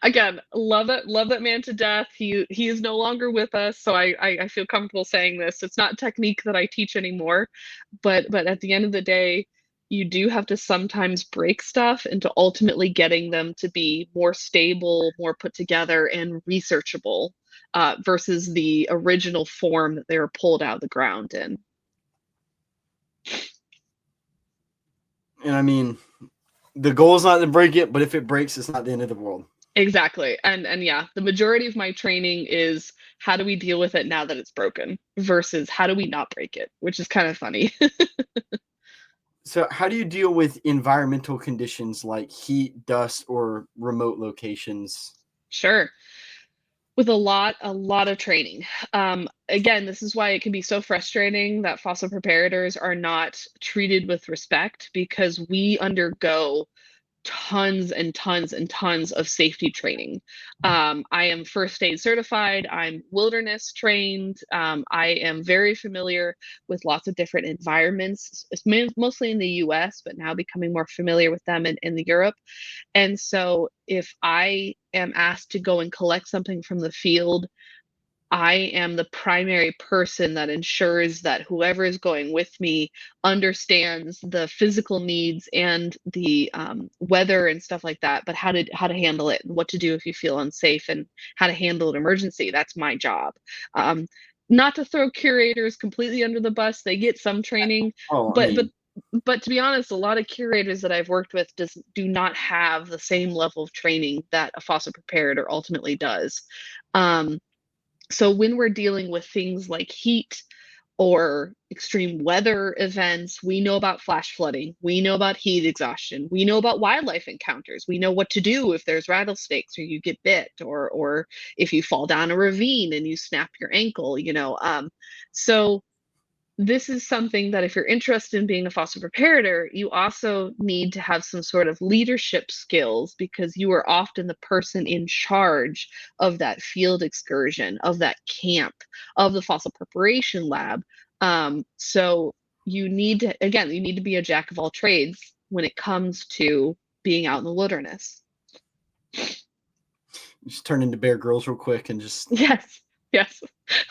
Speaker 2: Again, love that man to death. He is no longer with us, so I feel comfortable saying this. It's not technique that I teach anymore, but at the end of the day, you do have to sometimes break stuff into ultimately getting them to be more stable, more put together, and researchable, versus the original form that they were pulled out of the ground in.
Speaker 1: and I mean, the goal is not to break it, but if it breaks, it's not the end of the world.
Speaker 2: Exactly. And yeah, the majority of my training is how do we deal with it now that it's broken versus how do we not break it, which is kind of funny.
Speaker 1: So, how do you deal with environmental conditions like heat, dust, or remote locations?
Speaker 2: Sure. With a lot of training. Again, this is why it can be so frustrating that fossil preparators are not treated with respect because we undergo tons and tons and tons of safety training. I am first aid certified. I'm wilderness trained. I am very familiar with lots of different environments, mostly in the US, but now becoming more familiar with them in Europe. And so if I am asked to go and collect something from the field, I am the primary person that ensures that whoever is going with me understands the physical needs and the weather and stuff like that, but how to handle it and what to do if you feel unsafe and how to handle an emergency. That's my job. Not to throw curators completely under the bus, they get some training,
Speaker 1: Oh, I
Speaker 2: but
Speaker 1: mean,
Speaker 2: to be honest, a lot of curators that I've worked with do not have the same level of training that a fossil preparator ultimately does. So when we're dealing with things like heat or extreme weather events, we know about flash flooding, we know about heat exhaustion, we know about wildlife encounters, we know what to do if there's rattlesnakes or you get bit, or if you fall down a ravine and you snap your ankle, you know. So this is something that if you're interested in being a fossil preparator, you also need to have some sort of leadership skills, because you are often the person in charge of that field excursion, of that camp, of the fossil preparation lab. So you need to, again, you need to be a jack of all trades when it comes to being out in the wilderness.
Speaker 1: just turn into Bear Grylls real quick and just.
Speaker 2: Yes, yes,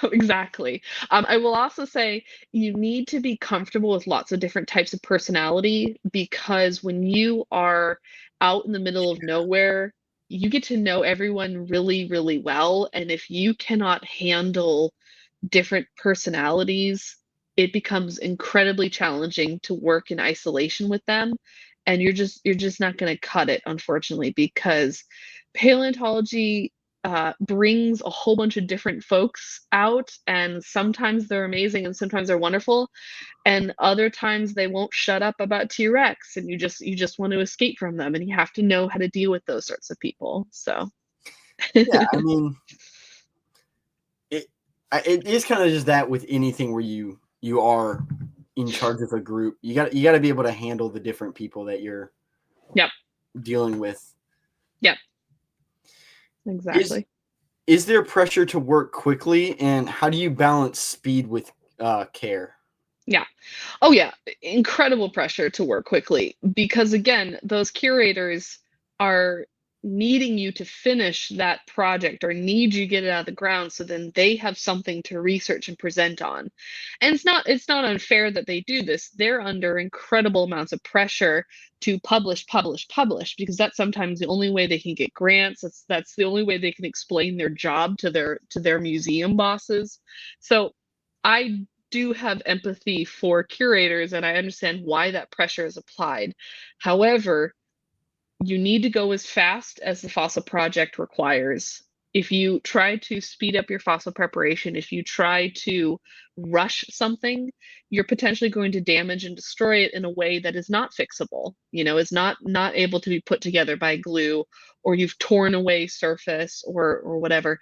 Speaker 2: exactly. I will also say you need to be comfortable with lots of different types of personality, because when you are out in the middle of nowhere, you get to know everyone really, really well. And if you cannot handle different personalities, it becomes incredibly challenging to work in isolation with them. And you're just not going to cut it, unfortunately, because paleontology brings a whole bunch of different folks out, and sometimes they're amazing and sometimes they're wonderful, and other times they won't shut up about T-Rex, and you just want to escape from them, and you have to know how to deal with those sorts of people. So
Speaker 1: Yeah, I mean, it is kind of just that with anything where you are in charge of a group. You got to be able to handle the different people that you're
Speaker 2: yep,
Speaker 1: dealing with.
Speaker 2: yep,
Speaker 1: Is
Speaker 2: exactly.
Speaker 1: is there pressure to work quickly, and how do you balance speed with care?
Speaker 2: Yeah. Oh, yeah. Incredible pressure to work quickly, because again, those curators are needing you to finish that project or need you to get it out of the ground, so then they have something to research and present on. And it's not unfair that they do this. They're under incredible amounts of pressure to publish, publish, publish, because that's sometimes the only way they can get grants. That's the only way they can explain their job to their museum bosses. So I do have empathy for curators, and I understand why that pressure is applied. However, you need to go as fast as the fossil project requires. If you try to speed up your fossil preparation, if you try to rush something, you're potentially going to damage and destroy it in a way that is not fixable, is not able to be put together by glue, or you've torn away surface or whatever.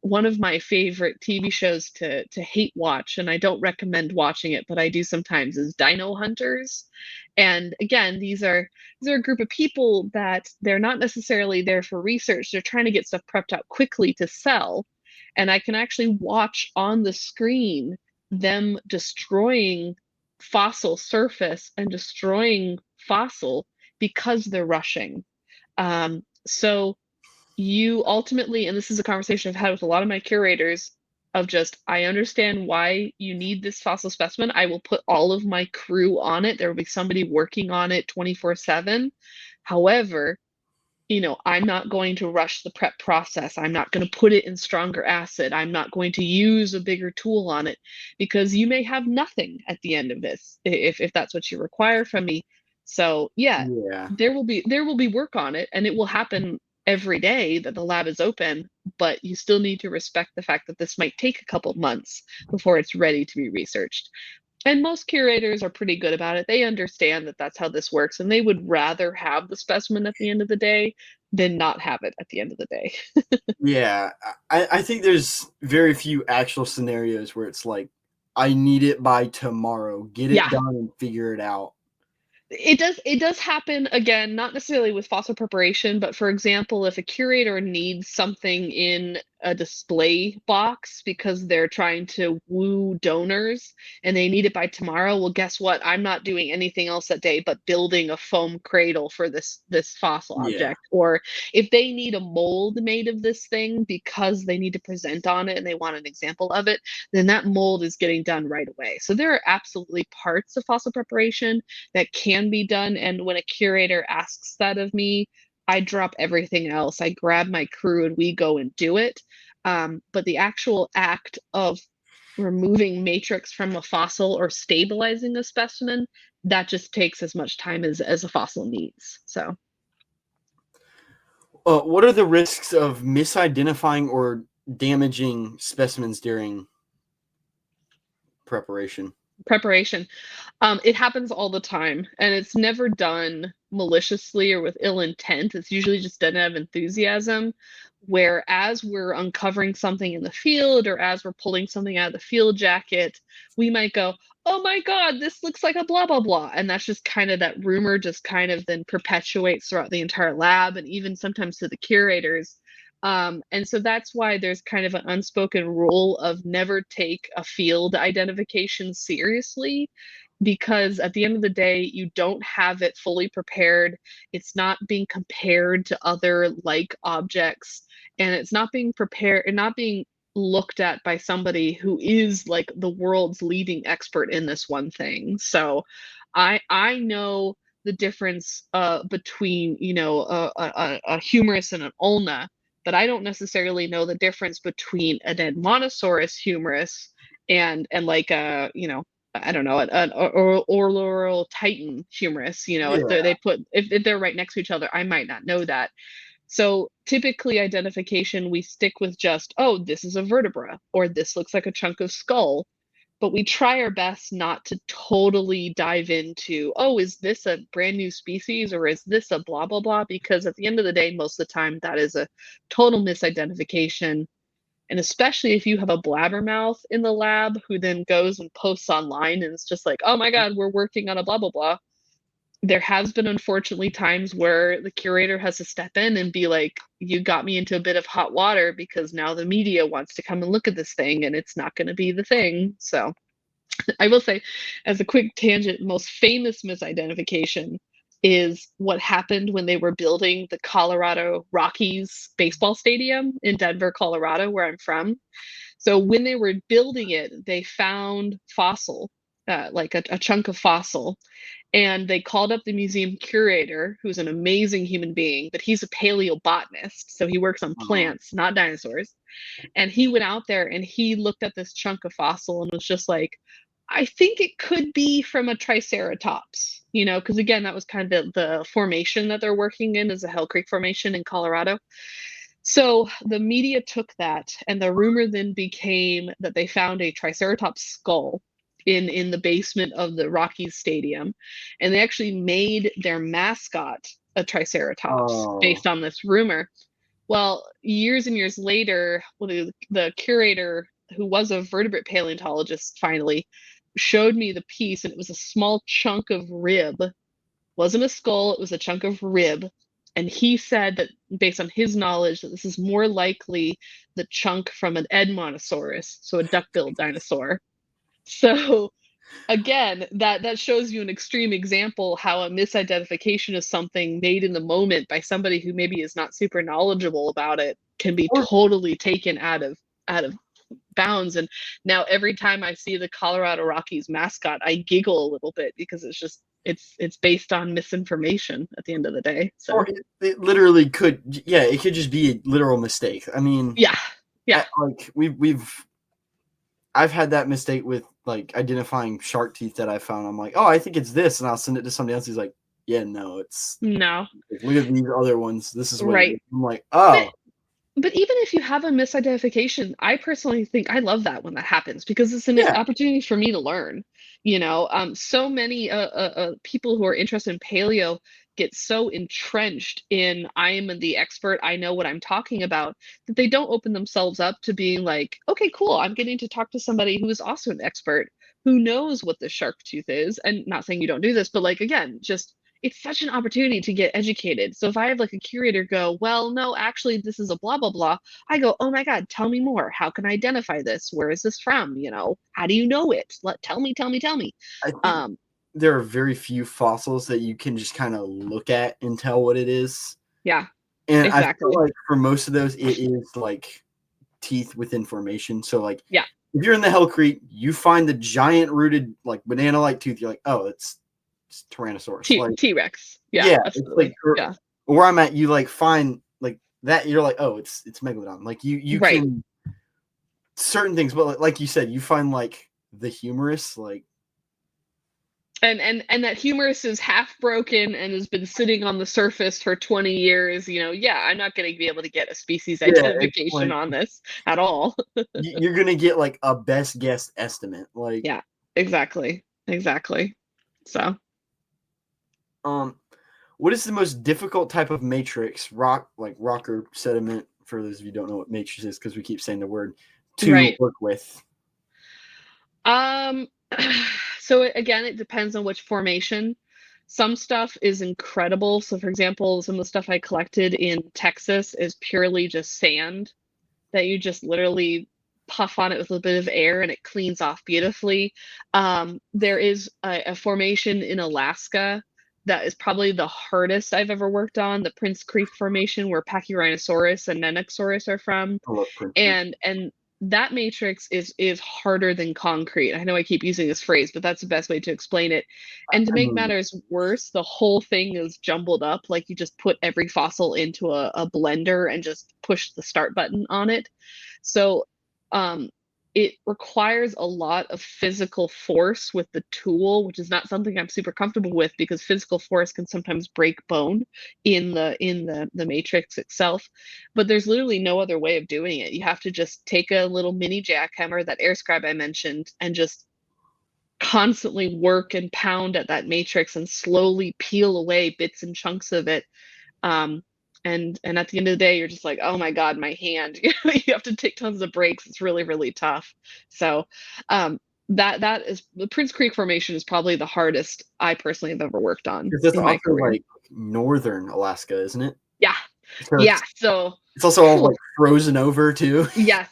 Speaker 2: One of my favorite TV shows to hate watch, and I don't recommend watching it, but I do sometimes, is Dino Hunters. And again, these are a group of people that they're not necessarily there for research. They're trying to get stuff prepped out quickly to sell. And I can actually watch on the screen them destroying fossil surface and destroying fossil because they're rushing. So you ultimately, and this is a conversation I've had with a lot of my curators, of just, I understand why you need this fossil specimen. I will put all of my crew on it. There will be somebody working on it 24/7. However, I'm not going to rush the prep process. I'm not going to put it in stronger acid. I'm not going to use a bigger tool on it, because you may have nothing at the end of this if that's what you require from me. So yeah,
Speaker 1: Yeah.
Speaker 2: there will be work on it, and it will happen every day that the lab is open, but you still need to respect the fact that this might take a couple months before it's ready to be researched. And most curators are pretty good about it. They understand that that's how this works, and they would rather have the specimen at the end of the day than not have it at the end of the day.
Speaker 1: Yeah, I think there's very few actual scenarios where it's like, I need it by tomorrow. Get it
Speaker 2: Yeah,
Speaker 1: done and figure it out.
Speaker 2: It does happen, again, not necessarily with fossil preparation, but for example, if a curator needs something in a display box because they're trying to woo donors and they need it by tomorrow, well, guess what? I'm not doing anything else that day but building a foam cradle for this fossil
Speaker 1: Yeah.
Speaker 2: object. Or if they need a mold made of this thing because they need to present on it and they want an example of it, then that mold is getting done right away. So there are absolutely parts of fossil preparation that can be done. And when a curator asks that of me, I drop everything else. I grab my crew and we go and do it. But the actual act of removing matrix from a fossil or stabilizing a specimen, that just takes as much time as a fossil needs. So
Speaker 1: What are the risks of misidentifying or damaging specimens during preparation?
Speaker 2: preparation. It happens all the time, and it's never done maliciously or with ill intent. It's usually just done out of enthusiasm. Where as we're uncovering something in the field or as we're pulling something out of the field jacket, we might go, "Oh my God, this looks like a blah blah blah," and that's just kind of that rumor just kind of then perpetuates throughout the entire lab and even sometimes to the curators. And so that's why there's kind of an unspoken rule of never take a field identification seriously, because at the end of the day, you don't have it fully prepared. It's not being compared to other like objects, and it's not being prepared and not being looked at by somebody who is like the world's leading expert in this one thing. So I know the difference between, a humerus and an ulna, but I don't necessarily know the difference between an Edmontosaurus humerus and like a, I don't know, an Orloral Titan humerus. If
Speaker 1: Yeah.
Speaker 2: if they're right next to each other, I might not know that. So typically identification, we stick with just, oh, this is a vertebra, or this looks like a chunk of skull. But we try our best not to totally dive into, oh, is this a brand new species or is this a blah, blah, blah? Because at the end of the day, most of the time, that is a total misidentification. And especially if you have a blabbermouth in the lab who then goes and posts online and it's just like, oh my God, we're working on a blah, blah, blah. There has been unfortunately times where the curator has to step in and be like, you got me into a bit of hot water because now the media wants to come and look at this thing and it's not going to be the thing. So I will say, as a quick tangent, most famous misidentification is what happened when they were building the Colorado Rockies baseball stadium in Denver, Colorado, where I'm from. So when they were building it, they found fossil, like a chunk of fossil, and they called up the museum curator, who's an amazing human being, but he's a paleobotanist, so he works on
Speaker 1: Uh-huh.
Speaker 2: plants, not dinosaurs. And he went out there and he looked at this chunk of fossil and was just like, I think it could be from a triceratops, because again, that was kind of the formation that they're working in, is a Hell Creek Formation in Colorado. So the media took that, and the rumor then became that they found a triceratops skull in the basement of the Rockies Stadium, and they actually made their mascot a triceratops
Speaker 1: Oh.
Speaker 2: based on this rumor. Well, years and years later, well, the curator, who was a vertebrate paleontologist, finally showed me the piece, and it was a small chunk of rib. Wasn't a skull, it was a chunk of rib. And he said that based on his knowledge, that this is more likely the chunk from an Edmontosaurus, so a duck-billed dinosaur. So again, that shows you an extreme example how a misidentification of something made in the moment by somebody who maybe is not super knowledgeable about it can be
Speaker 1: Or,
Speaker 2: totally taken out of bounds. And now every time I see the Colorado Rockies mascot, I giggle a little bit because it's based on misinformation at the end of the day. So
Speaker 1: or it literally could, yeah, it could just be a literal mistake. I mean,
Speaker 2: yeah, yeah.
Speaker 1: like I've had that mistake with like identifying shark teeth that I found. I'm like, oh, I think it's this, and I'll send it to somebody else. He's like, yeah, no, it's
Speaker 2: No,
Speaker 1: like, look at these other ones. This is what it is.
Speaker 2: right.
Speaker 1: I'm like,
Speaker 2: But
Speaker 1: oh,
Speaker 2: But even if you have a misidentification, I personally think I love that when that happens because it's an
Speaker 1: yeah,
Speaker 2: opportunity for me to learn. So many people who are interested in paleo get so entrenched in I am the expert, I know what I'm talking about, that they don't open themselves up to being like, okay, cool, I'm getting to talk to somebody who is also an expert. who knows what the shark tooth is? And not saying you don't do this, but like, again, just it's such an opportunity to get educated. So if I have like a curator go, well, no, actually, this is a blah, blah, blah, I go, oh my God, tell me more. How can I identify this? Where is this from? You know, how do you know it? Tell me, tell me, tell me.
Speaker 1: I think there are very few fossils that you can just kind of look at and tell what it is.
Speaker 2: Yeah,
Speaker 1: And I
Speaker 2: exactly.
Speaker 1: feel like for most of those, it is like teeth with information. So like,
Speaker 2: yeah,
Speaker 1: if you're in the Hellcrete, you find the giant rooted like banana-like tooth. You're like, oh, it's Tyrannosaurus. Like,
Speaker 2: T-Rex. Yeah,
Speaker 1: yeah,
Speaker 2: absolutely.
Speaker 1: it's like,
Speaker 2: yeah.
Speaker 1: Where I'm at, you like find like that. You're like, oh, it's Megalodon. Like you
Speaker 2: Right.
Speaker 1: can certain things, but like you said, you find like the humerus, like.
Speaker 2: And that humerus is half broken and has been sitting on the surface for 20 years, you know, yeah, I'm not going to be able to get a species identification on this at all.
Speaker 1: You're going to get like a best guess estimate. Like,
Speaker 2: yeah, exactly. So,
Speaker 1: what is the most difficult type of matrix, rock or sediment, for those of you who don't know what matrix is, because we keep saying the word, to work with?
Speaker 2: So again, it depends on which formation. Some stuff is incredible. So for example, some of the stuff I collected in Texas is purely just sand that you just literally puff on it with a bit of air and it cleans off beautifully. There is a formation in Alaska that is probably the hardest I've ever worked on, the Prince Creek Formation, where Pachyrhinosaurus and Nennosaurus are from. And that matrix is harder than concrete. I know I keep using this phrase, but that's the best way to explain it. And to make matters worse, the whole thing is jumbled up. Like you just put every fossil into a blender and just push the start button on it. So it requires a lot of physical force with the tool, which is not something I'm super comfortable with because physical force can sometimes break bone in the matrix itself. But there's literally no other way of doing it. You have to just take a little mini jackhammer, that air scribe I mentioned, and just constantly work and pound at that matrix and slowly peel away bits and chunks of it. And at the end of the day, you're just like, oh my God, my hand. You have to take tons of breaks. It's really, really tough. So that is the Prince Creek Formation is probably the hardest I personally have ever worked on in my career.
Speaker 1: Like northern Alaska, isn't it?
Speaker 2: Yeah. So
Speaker 1: it's also all like frozen over too.
Speaker 2: Yes.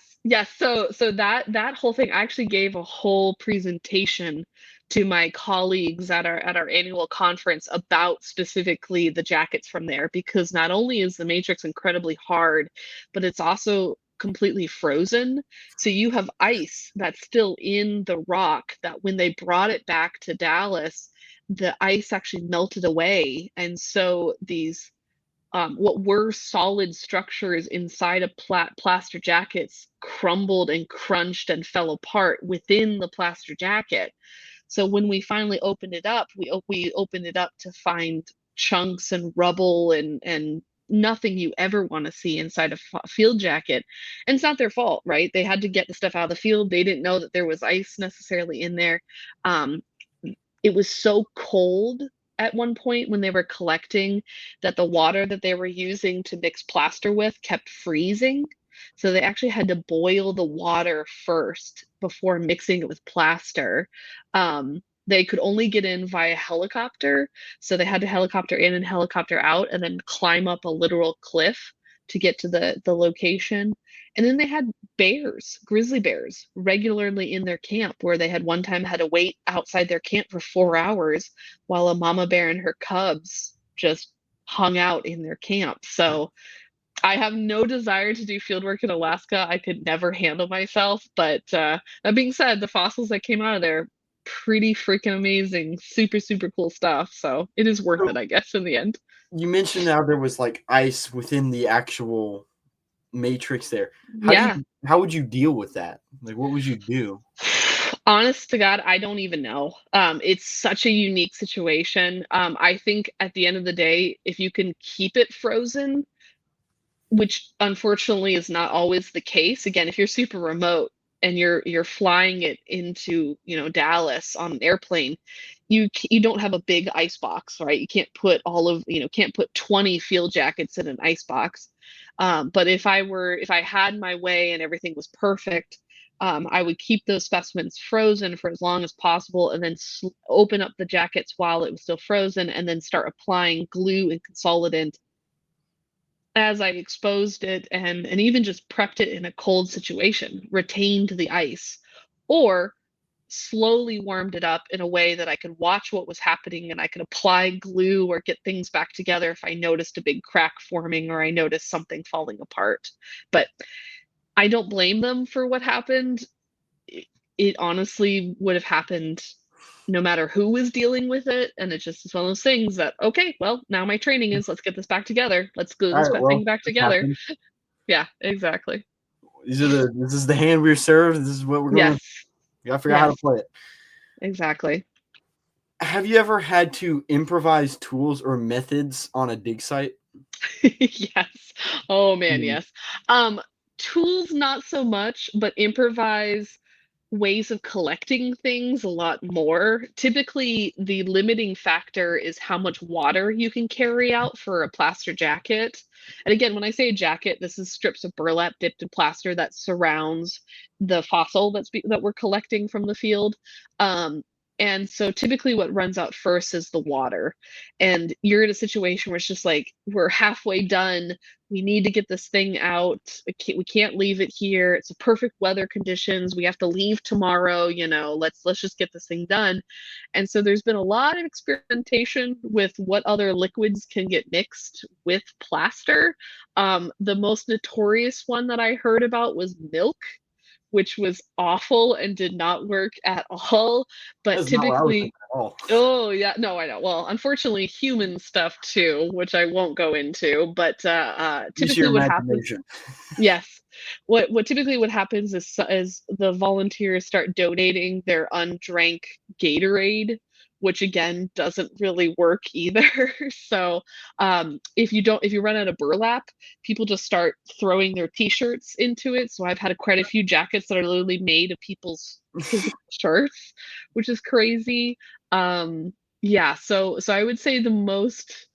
Speaker 2: So that whole thing, I actually gave a whole presentation to my colleagues at our annual conference about specifically the jackets from there, because not only is the matrix incredibly hard, but it's also completely frozen. So you have ice that's still in the rock that when they brought it back to Dallas, the ice actually melted away. And so these what were solid structures inside of plaster jackets crumbled and crunched and fell apart within the plaster jacket. So when we finally opened it up, we opened it up to find chunks and rubble and nothing you ever want to see inside a field jacket. And it's not their fault, right? They had to get the stuff out of the field. They didn't know that there was ice necessarily in there. It was so cold at one point when they were collecting that the water that they were using to mix plaster with kept freezing. So they actually had to boil the water first before mixing it with plaster. They could only get in via helicopter. So they had to helicopter in and helicopter out and then climb up a literal cliff to get to the location. And then they had grizzly bears, regularly in their camp, where they had one time had to wait outside their camp for 4 hours while a mama bear and her cubs just hung out in their camp. So I have no desire to do fieldwork in Alaska. I could never handle myself. But that being said, the fossils that came out of there, pretty freaking amazing. Super, super cool stuff. So it is worth it, I guess, in the end.
Speaker 1: You mentioned how there was like ice within the actual matrix there. How would you deal with that? Like, what would you do?
Speaker 2: Honest to God, I don't even know. It's such a unique situation. I think at the end of the day, if you can keep it frozen, which unfortunately is not always the case. Again, if you're super remote and you're flying it into, Dallas on an airplane, you don't have a big ice box, right? You can't put can't put 20 field jackets in an ice box. But if I had my way and everything was perfect, I would keep those specimens frozen for as long as possible and then open up the jackets while it was still frozen and then start applying glue and consolidant as I exposed it and even just prepped it in a cold situation, retained the ice, or slowly warmed it up in a way that I could watch what was happening and I could apply glue or get things back together if I noticed a big crack forming or I noticed something falling apart. But I don't blame them for what happened. It honestly would have happened no matter who was dealing with it. And it just is one of those things that, okay, well, now my training is let's get this back together. Let's glue
Speaker 1: All
Speaker 2: this
Speaker 1: right, well,
Speaker 2: thing back
Speaker 1: this
Speaker 2: together.
Speaker 1: happened.
Speaker 2: Yeah, exactly.
Speaker 1: This is the hand we're served. This is what we're going to.
Speaker 2: Yes.
Speaker 1: You gotta figure out how to
Speaker 2: Yes,
Speaker 1: play it.
Speaker 2: exactly.
Speaker 1: Have you ever had to improvise tools or methods on a dig site?
Speaker 2: Yes. Oh man,
Speaker 1: Mm.
Speaker 2: yes. Tools not so much, but improvise ways of collecting things a lot more. Typically, the limiting factor is how much water you can carry out for a plaster jacket. And again, when I say a jacket, this is strips of burlap dipped in plaster that surrounds the fossil that we're collecting from the field. Um, and so typically what runs out first is the water. And you're in a situation where it's just like we're halfway done, we need to get this thing out. We can't leave it here. It's a perfect weather conditions. We have to leave tomorrow. Let's just get this thing done. And so there's been a lot of experimentation with what other liquids can get mixed with plaster. The most notorious one that I heard about was milk, which was awful and did not work at all. But
Speaker 1: That's not what I was
Speaker 2: typically,
Speaker 1: thinking at all.
Speaker 2: oh yeah, no, I know. Well, unfortunately, human stuff too, which I won't go into. But
Speaker 1: Use
Speaker 2: typically,
Speaker 1: your
Speaker 2: what happens?
Speaker 1: imagination.
Speaker 2: Yes, what typically what happens is the volunteers start donating their undrank Gatorade, which again doesn't really work either. So if you run out of burlap, people just start throwing their t-shirts into it. So I've had quite a few jackets that are literally made of people's physical shirts, which is crazy. Yeah, so I would say the most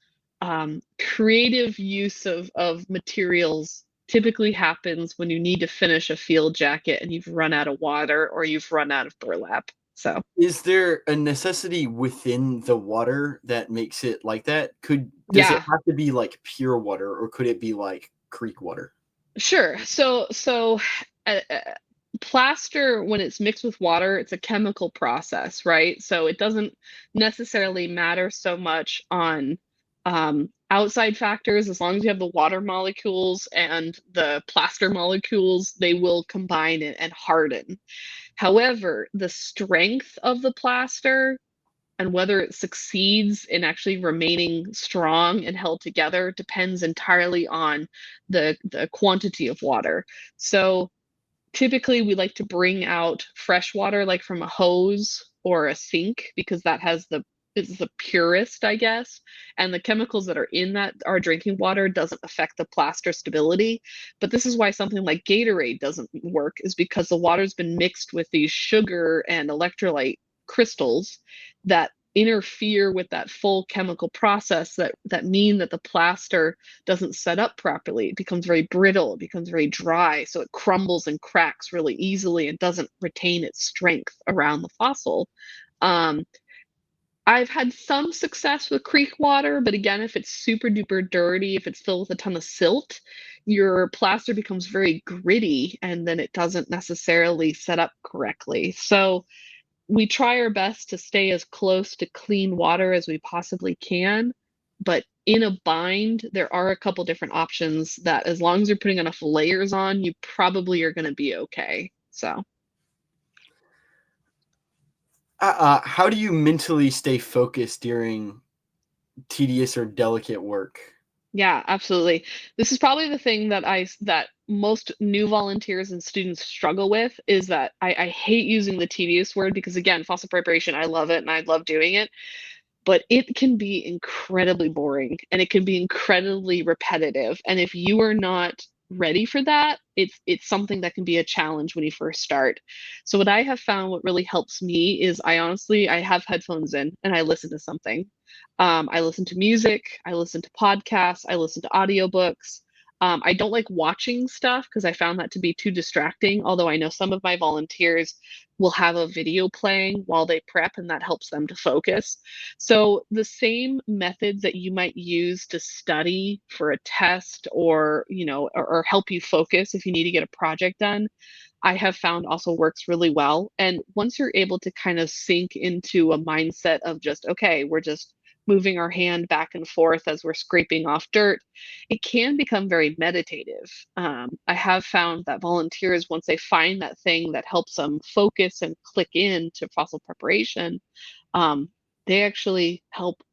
Speaker 2: creative use of materials typically happens when you need to finish a field jacket and you've run out of water or you've run out of burlap. So
Speaker 1: Is there a necessity within the water that makes it like that? Does it
Speaker 2: yeah,
Speaker 1: have to be like pure water, or could it be like creek water?
Speaker 2: sure. Plaster, when it's mixed with water, it's a chemical process, right? So it doesn't necessarily matter so much on outside factors. As long as you have the water molecules and the plaster molecules, they will combine and harden. However, the strength of the plaster and whether it succeeds in actually remaining strong and held together depends entirely on the quantity of water. So typically we like to bring out fresh water like from a hose or a sink because that has the is the purest, I guess, and the chemicals that are in that our drinking water doesn't affect the plaster stability. But this is why something like Gatorade doesn't work, is because the water's been mixed with these sugar and electrolyte crystals that interfere with that full chemical process that mean that the plaster doesn't set up properly. It becomes very brittle, it becomes very dry, so it crumbles and cracks really easily and doesn't retain its strength around the fossil. Um, I've had some success with creek water, but again, if it's super duper dirty, if it's filled with a ton of silt, your plaster becomes very gritty and then it doesn't necessarily set up correctly. So we try our best to stay as close to clean water as we possibly can. But in a bind, there are a couple different options that, as long as you're putting enough layers on, you probably are going to be okay. So,
Speaker 1: How do you mentally stay focused during tedious or delicate work?
Speaker 2: yeah, absolutely. This is probably the thing that most new volunteers and students struggle with is that I hate using the tedious word because again, fossil preparation, I love it and I love doing it, but it can be incredibly boring and it can be incredibly repetitive. And if you are not ready for that, it's something that can be a challenge when you first start. So what I have found what really helps me is I have headphones in and I listen to something. I listen to music, I listen to podcasts, I listen to audiobooks. I don't like watching stuff because I found that to be too distracting, although I know some of my volunteers will have a video playing while they prep, and that helps them to focus. So the same methods that you might use to study for a test or, or help you focus if you need to get a project done, I have found also works really well. And once you're able to kind of sink into a mindset of just, okay, we're just moving our hand back and forth as we're scraping off dirt, it can become very meditative. I have found that volunteers, once they find that thing that helps them focus and click in to fossil preparation, um, they actually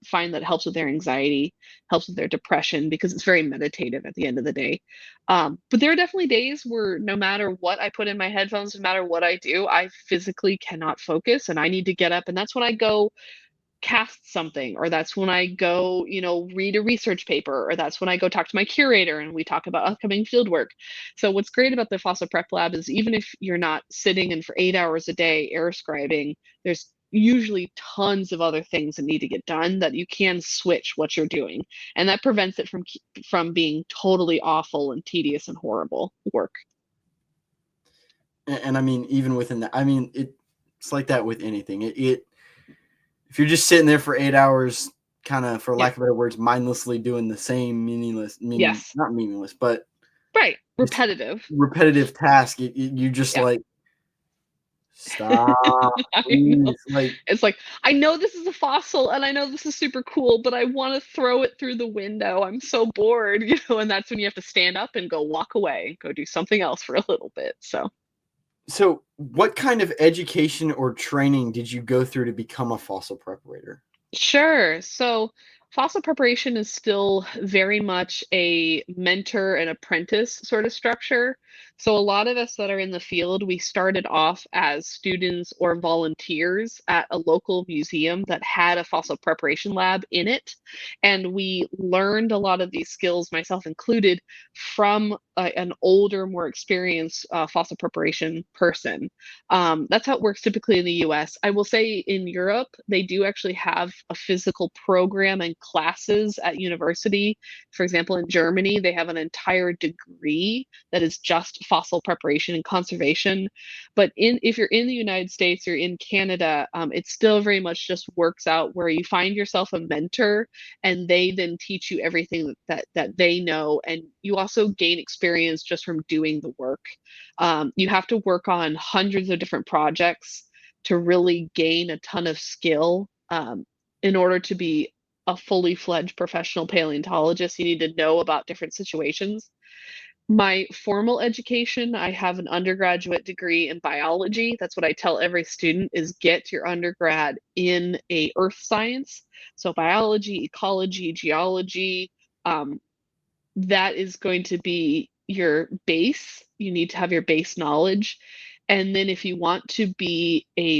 Speaker 2: find that helps with their anxiety, helps with their depression because it's very meditative at the end of the day. But there are definitely days where no matter what I put in my headphones, no matter what I do, I physically cannot focus and I need to get up. And that's when I go cast something, or that's when I go, read a research paper, or that's when I go talk to my curator and we talk about upcoming fieldwork. So what's great about the Fossil Prep Lab is even if you're not sitting in for 8 hours a day air scribing, there's usually tons of other things that need to get done that you can switch what you're doing. And that prevents it from being totally awful and tedious and horrible work.
Speaker 1: And I mean, even within that, I mean, it's like that with anything. If you're just sitting there for 8 hours, kind of, for lack of better words, mindlessly doing the same
Speaker 2: Yes.
Speaker 1: not meaningless, but
Speaker 2: Right.
Speaker 1: repetitive task, you just like, stop, please. Like,
Speaker 2: it's like, I know this is a fossil and I know this is super cool, but I want to throw it through the window. I'm so bored, and that's when you have to stand up and go walk away, go do something else for a little bit.
Speaker 1: So what kind of education or training did you go through to become a fossil preparator?
Speaker 2: Sure. So fossil preparation is still very much a mentor and apprentice sort of structure. So a lot of us that are in the field, we started off as students or volunteers at a local museum that had a fossil preparation lab in it. And we learned a lot of these skills, myself included, from an older, more experienced fossil preparation person. That's how it works typically in the US. I will say in Europe, they do actually have a physical program and classes at university. For example, in Germany, they have an entire degree that is just fossil preparation and conservation. But if you're in the United States or in Canada, it still very much just works out where you find yourself a mentor and they then teach you everything that they know. And you also gain experience just from doing the work. You have to work on hundreds of different projects to really gain a ton of skill. In order to be a fully fledged professional paleontologist, you need to know about different situations. My formal education, I have an undergraduate degree in biology. That's what I tell every student is get your undergrad in a earth science. So biology, ecology, geology, that is going to be your base. You need to have your base knowledge. And then if you want to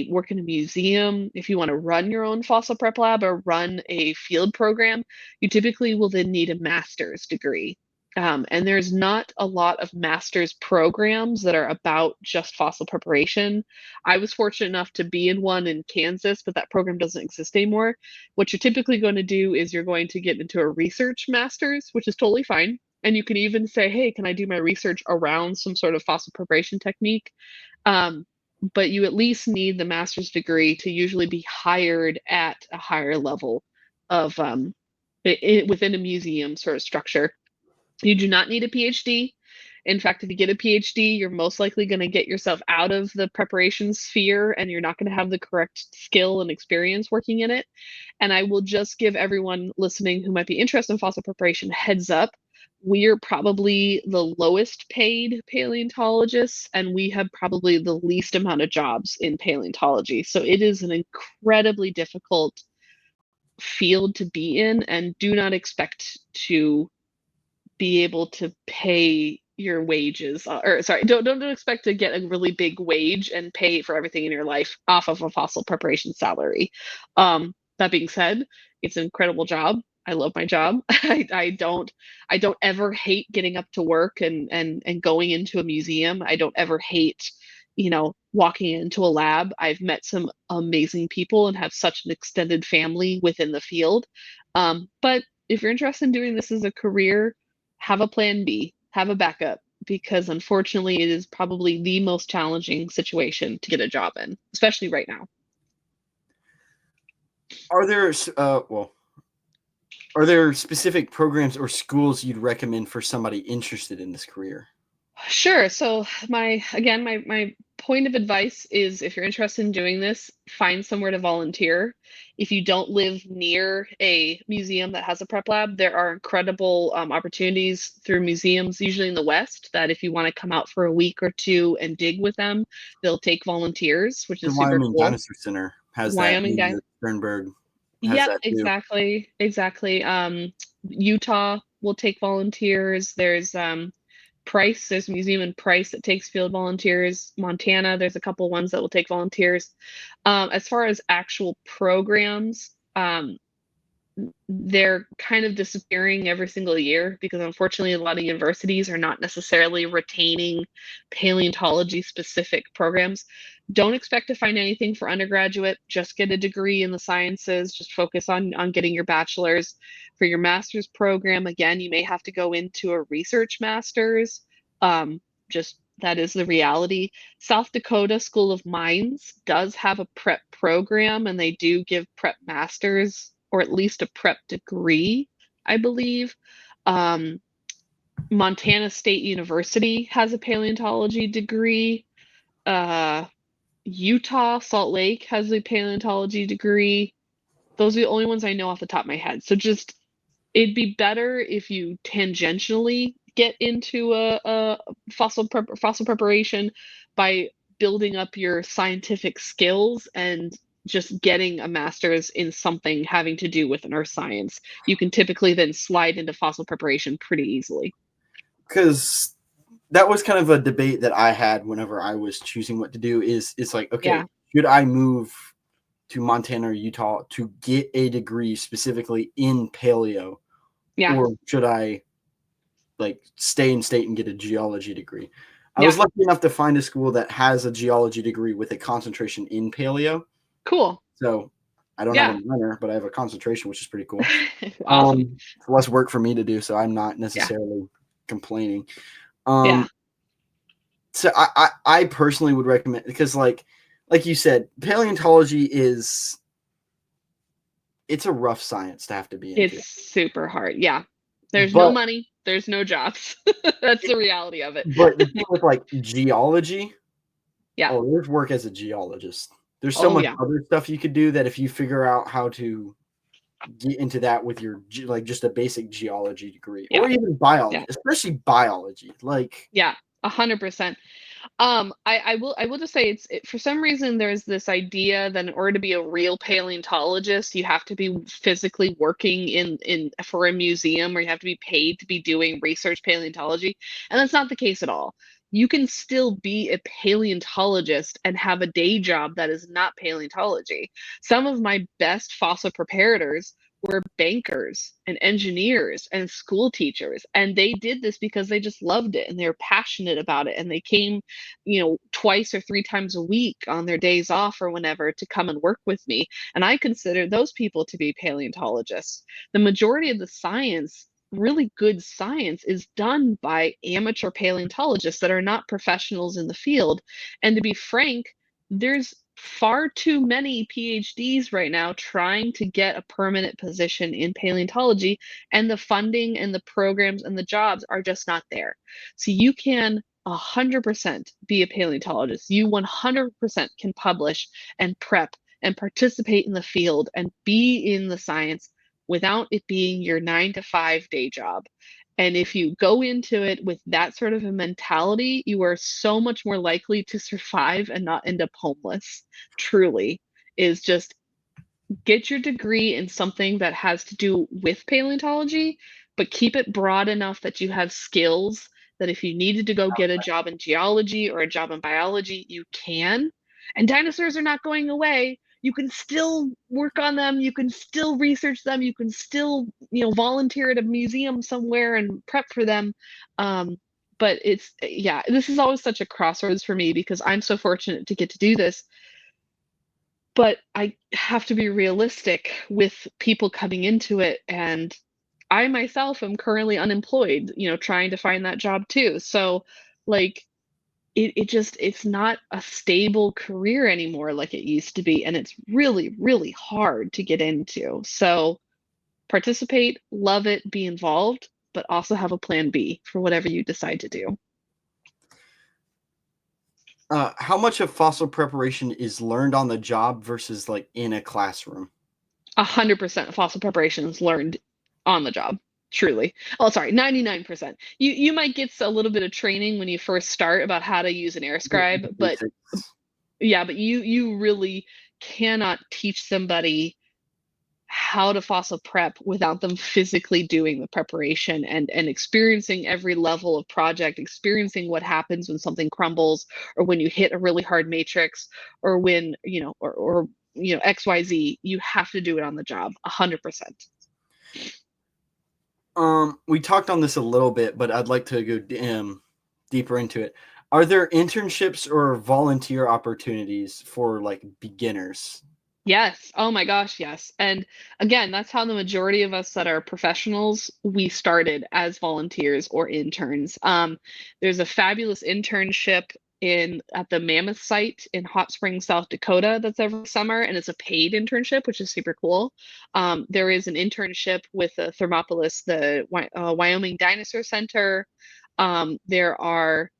Speaker 2: work in a museum, if you want to run your own fossil prep lab or run a field program, you typically will then need a master's degree. And there's not a lot of master's programs that are about just fossil preparation. I was fortunate enough to be in one in Kansas, but that program doesn't exist anymore. What you're typically going to do is you're going to get into a research master's, which is totally fine. And you can even say, hey, can I do my research around some sort of fossil preparation technique? But you at least need the master's degree to usually be hired at a higher level of within a museum sort of structure. You do not need a PhD. In fact, if you get a PhD, you're most likely going to get yourself out of the preparation sphere and you're not going to have the correct skill and experience working in it. And I will just give everyone listening who might be interested in fossil preparation heads up. We're probably the lowest paid paleontologists, and we have probably the least amount of jobs in paleontology. So it is an incredibly difficult field to be in, and do not expect to be able to pay your wages, or sorry, don't expect to get a really big wage and pay for everything in your life off of a fossil preparation salary. That being said, it's an incredible job. I love my job. I don't ever hate getting up to work and going into a museum. I don't ever hate, walking into a lab. I've met some amazing people and have such an extended family within the field. But if you're interested in doing this as a career, have a plan B, have a backup, because unfortunately it is probably the most challenging situation to get a job in, especially right now.
Speaker 1: Are there are there specific programs or schools you'd recommend for somebody interested in this career?
Speaker 2: Sure. So my point of advice is, if you're interested in doing this, find somewhere to volunteer. If you don't live near a museum that has a prep lab, there are incredible opportunities through museums, usually in the West, that if you want to come out for a week or two and dig with them, they'll take volunteers, which
Speaker 1: The
Speaker 2: is super
Speaker 1: Wyoming
Speaker 2: cool.
Speaker 1: Dinosaur Center has that.
Speaker 2: Wyoming
Speaker 1: Maybe
Speaker 2: guy.
Speaker 1: the Sternberg has
Speaker 2: Yep,
Speaker 1: that too.
Speaker 2: exactly. Utah will take volunteers. There's Price, there's a museum in Price that takes field volunteers. Montana, there's a couple ones that will take volunteers. As far as actual programs, they're kind of disappearing every single year because unfortunately a lot of universities are not necessarily retaining paleontology specific programs. Don't expect to find anything for undergraduate. Just get a degree in the sciences. Just focus on getting your bachelor's. For your master's program, again, you may have to go into a research master's. Just that is the reality. South Dakota School of Mines does have a prep program, and they do give prep masters, or at least a prep degree, I believe. Um, Montana State University has a paleontology degree. Uh, Utah Salt Lake has a paleontology degree. Those are the only ones I know off the top of my head. So just, it'd be better if you tangentially get into a fossil preparation by building up your scientific skills and just getting a master's in something having to do with an earth science. You can typically then slide into fossil preparation pretty easily.
Speaker 1: Because that was kind of a debate that I had whenever I was choosing what to do. It's like, okay,
Speaker 2: Yeah.
Speaker 1: should I move to Montana or Utah to get a degree specifically in paleo,
Speaker 2: Yeah.
Speaker 1: or should I like stay in state and get a geology degree? I
Speaker 2: Yeah.
Speaker 1: was lucky enough to find a school that has a geology degree with a concentration in paleo.
Speaker 2: Cool.
Speaker 1: So I don't have
Speaker 2: Yeah.
Speaker 1: a minor, but I have a concentration, which is pretty cool.
Speaker 2: Awesome.
Speaker 1: It's less work for me to do, so I'm not
Speaker 2: Yeah.
Speaker 1: necessarily complaining.
Speaker 2: Yeah.
Speaker 1: So I personally would recommend, because like you said, paleontology it's a rough science to have to be into.
Speaker 2: It's super hard. Yeah. There's no
Speaker 1: But
Speaker 2: money, there's no jobs. That's the reality of it.
Speaker 1: but the thing with like geology,
Speaker 2: Yeah.
Speaker 1: oh, there's work as a geologist. There's so
Speaker 2: Oh,
Speaker 1: much
Speaker 2: yeah.
Speaker 1: other stuff you could do that if you figure out how to get into that with your like just a basic geology degree,
Speaker 2: Yeah.
Speaker 1: or even biology,
Speaker 2: Yeah.
Speaker 1: especially biology. Like,
Speaker 2: Yeah. 100%. I will just say for some reason there's this idea that in order to be a real paleontologist, you have to be physically working in for a museum, or you have to be paid to be doing research paleontology, and that's not the case at all. You can still be a paleontologist and have a day job that is not paleontology. Some of my best fossil preparators were bankers and engineers and school teachers, and they did this because they just loved it and they were passionate about it, and they came, twice or three times a week on their days off or whenever to come and work with me, and I consider those people to be paleontologists. The majority of the science, really good science, is done by amateur paleontologists that are not professionals in the field, and to be frank, there's far too many PhDs right now trying to get a permanent position in paleontology, and the funding and the programs and the jobs are just not there. So you can 100% be a paleontologist. You 100% can publish and prep and participate in the field and be in the science without it being your 9 to 5 day job. And if you go into it with that sort of a mentality, you are so much more likely to survive and not end up homeless. Truly, is just get your degree in something that has to do with paleontology, but keep it broad enough that you have skills that if you needed to go get a job in geology or a job in biology, you can. And dinosaurs are not going away. You can still work on them, you can still research them, you can still, volunteer at a museum somewhere and prep for them. But yeah, this is always such a crossroads for me because I'm so fortunate to get to do this, but I have to be realistic with people coming into it, and I myself am currently unemployed, trying to find that job too. So like it's not a stable career anymore like it used to be, and it's really, really hard to get into. So participate, love it, be involved, but also have a plan B for whatever you decide to do.
Speaker 1: How much of fossil preparation is learned on the job versus like in a classroom?
Speaker 2: 100% fossil preparation is learned on the job. Truly. Oh, sorry, 99%. You might get a little bit of training when you first start about how to use an air scribe, but
Speaker 1: Basics.
Speaker 2: yeah, but you really cannot teach somebody how to fossil prep without them physically doing the preparation and experiencing every level of project, experiencing what happens when something crumbles, or when you hit a really hard matrix, or when, XYZ. You have to do it on the job 100%.
Speaker 1: We talked on this a little bit, but I'd like to go deeper into it. Are there internships or volunteer opportunities for like beginners?
Speaker 2: Yes. Oh my gosh, yes. And again, that's how the majority of us that are professionals, we started as volunteers or interns. There's a fabulous internship in at the Mammoth site in Hot Springs, South Dakota, that's every summer, and it's a paid internship, which is super cool. There is an internship with the Thermopolis, the Wyoming Dinosaur Center. There are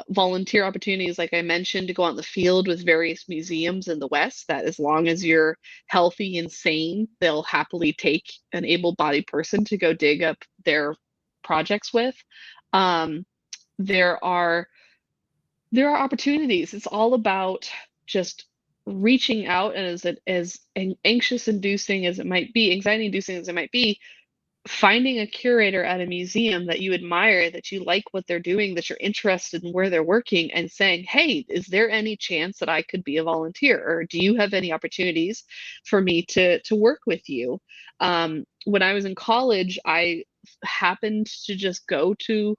Speaker 2: volunteer opportunities, like I mentioned, to go out in the field with various museums in the West, that as long as you're healthy and sane, they'll happily take an able-bodied person to go dig up their projects with. Um, there are opportunities. It's all about just reaching out, and as anxious inducing as it might be, anxiety inducing as it might be, finding a curator at a museum that you admire, that you like what they're doing, that you're interested in where they're working, and saying, hey, is there any chance that I could be a volunteer? Or do you have any opportunities for me to work with you? When I was in college, I happened to just go to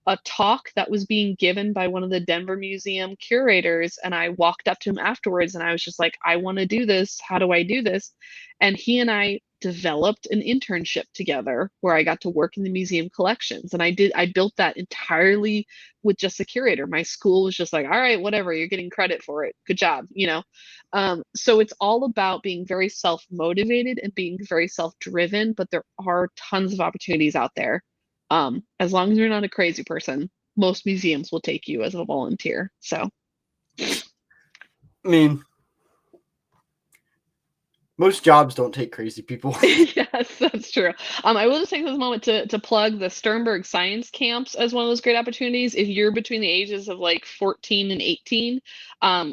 Speaker 2: a talk that was being given by one of the Denver Museum curators. And I walked up to him afterwards and I was just like, I want to do this. How do I do this? And he and I developed an internship together where I got to work in the museum collections. And I built that entirely with just a curator. My school was just like, all right, whatever, you're getting credit for it. Good job. So it's all about being very self-motivated and being very self-driven, but there are tons of opportunities out there. As long as you're not a crazy person, most museums will take you as a volunteer. So,
Speaker 1: I mean, most jobs don't take crazy people.
Speaker 2: yes, that's true. I will just take this moment to plug the Sternberg Science Camps as one of those great opportunities. If you're between the ages of like 14 and 18,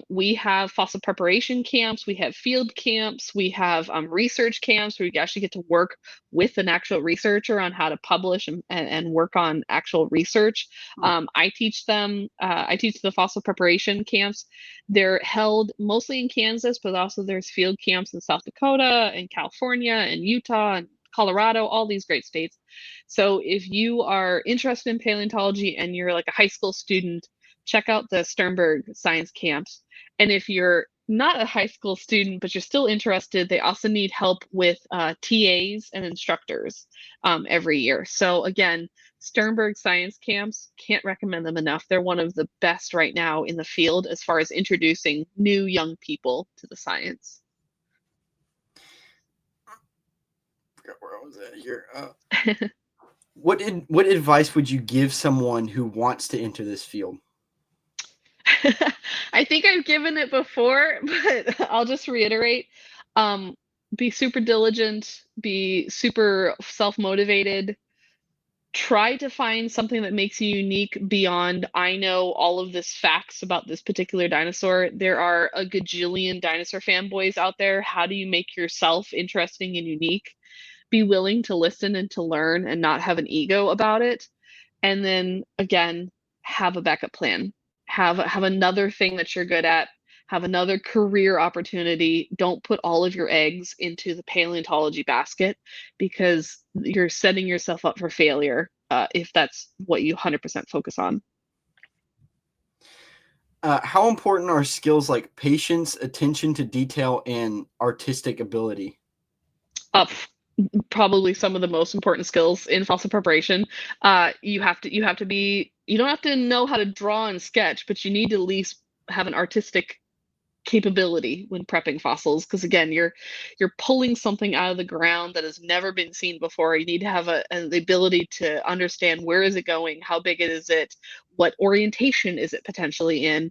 Speaker 2: we have fossil preparation camps, we have field camps, we have research camps where you actually get to work with an actual researcher on how to publish and work on actual research. I teach them, I teach the fossil preparation camps. They're held mostly in Kansas, but also there's field camps in South Dakota and California and Utah and Colorado, all these great states. So if you are interested in paleontology and you're like a high school student, check out the Sternberg science camps. And if you're not a high school student, but you're still interested, they also need help with TAs and instructors every year. So again, Sternberg science camps, can't recommend them enough. They're one of the best right now in the field as far as introducing new young people to the science.
Speaker 1: Where was that here? What advice would you give someone who wants to enter this field?
Speaker 2: I think I've given it before, but I'll just reiterate. Be super diligent, be super self-motivated. Try to find something that makes you unique beyond, I know all of this facts about this particular dinosaur. There are a gajillion dinosaur fanboys out there. How do you make yourself interesting and unique? Be willing to listen and to learn and not have an ego about it. And then again, have a backup plan. Have another thing that you're good at. Have another career opportunity. Don't put all of your eggs into the paleontology basket, because you're setting yourself up for failure if that's what you 100% focus on.
Speaker 1: How important are skills like patience, attention to detail, and artistic ability?
Speaker 2: probably some of the most important skills in fossil preparation. You have to be, you don't have to know how to draw and sketch, but you need to at least have an artistic capability when prepping fossils, because again, you're pulling something out of the ground that has never been seen before. You need to have the ability to understand where is it going, how big is it, what orientation is it potentially in.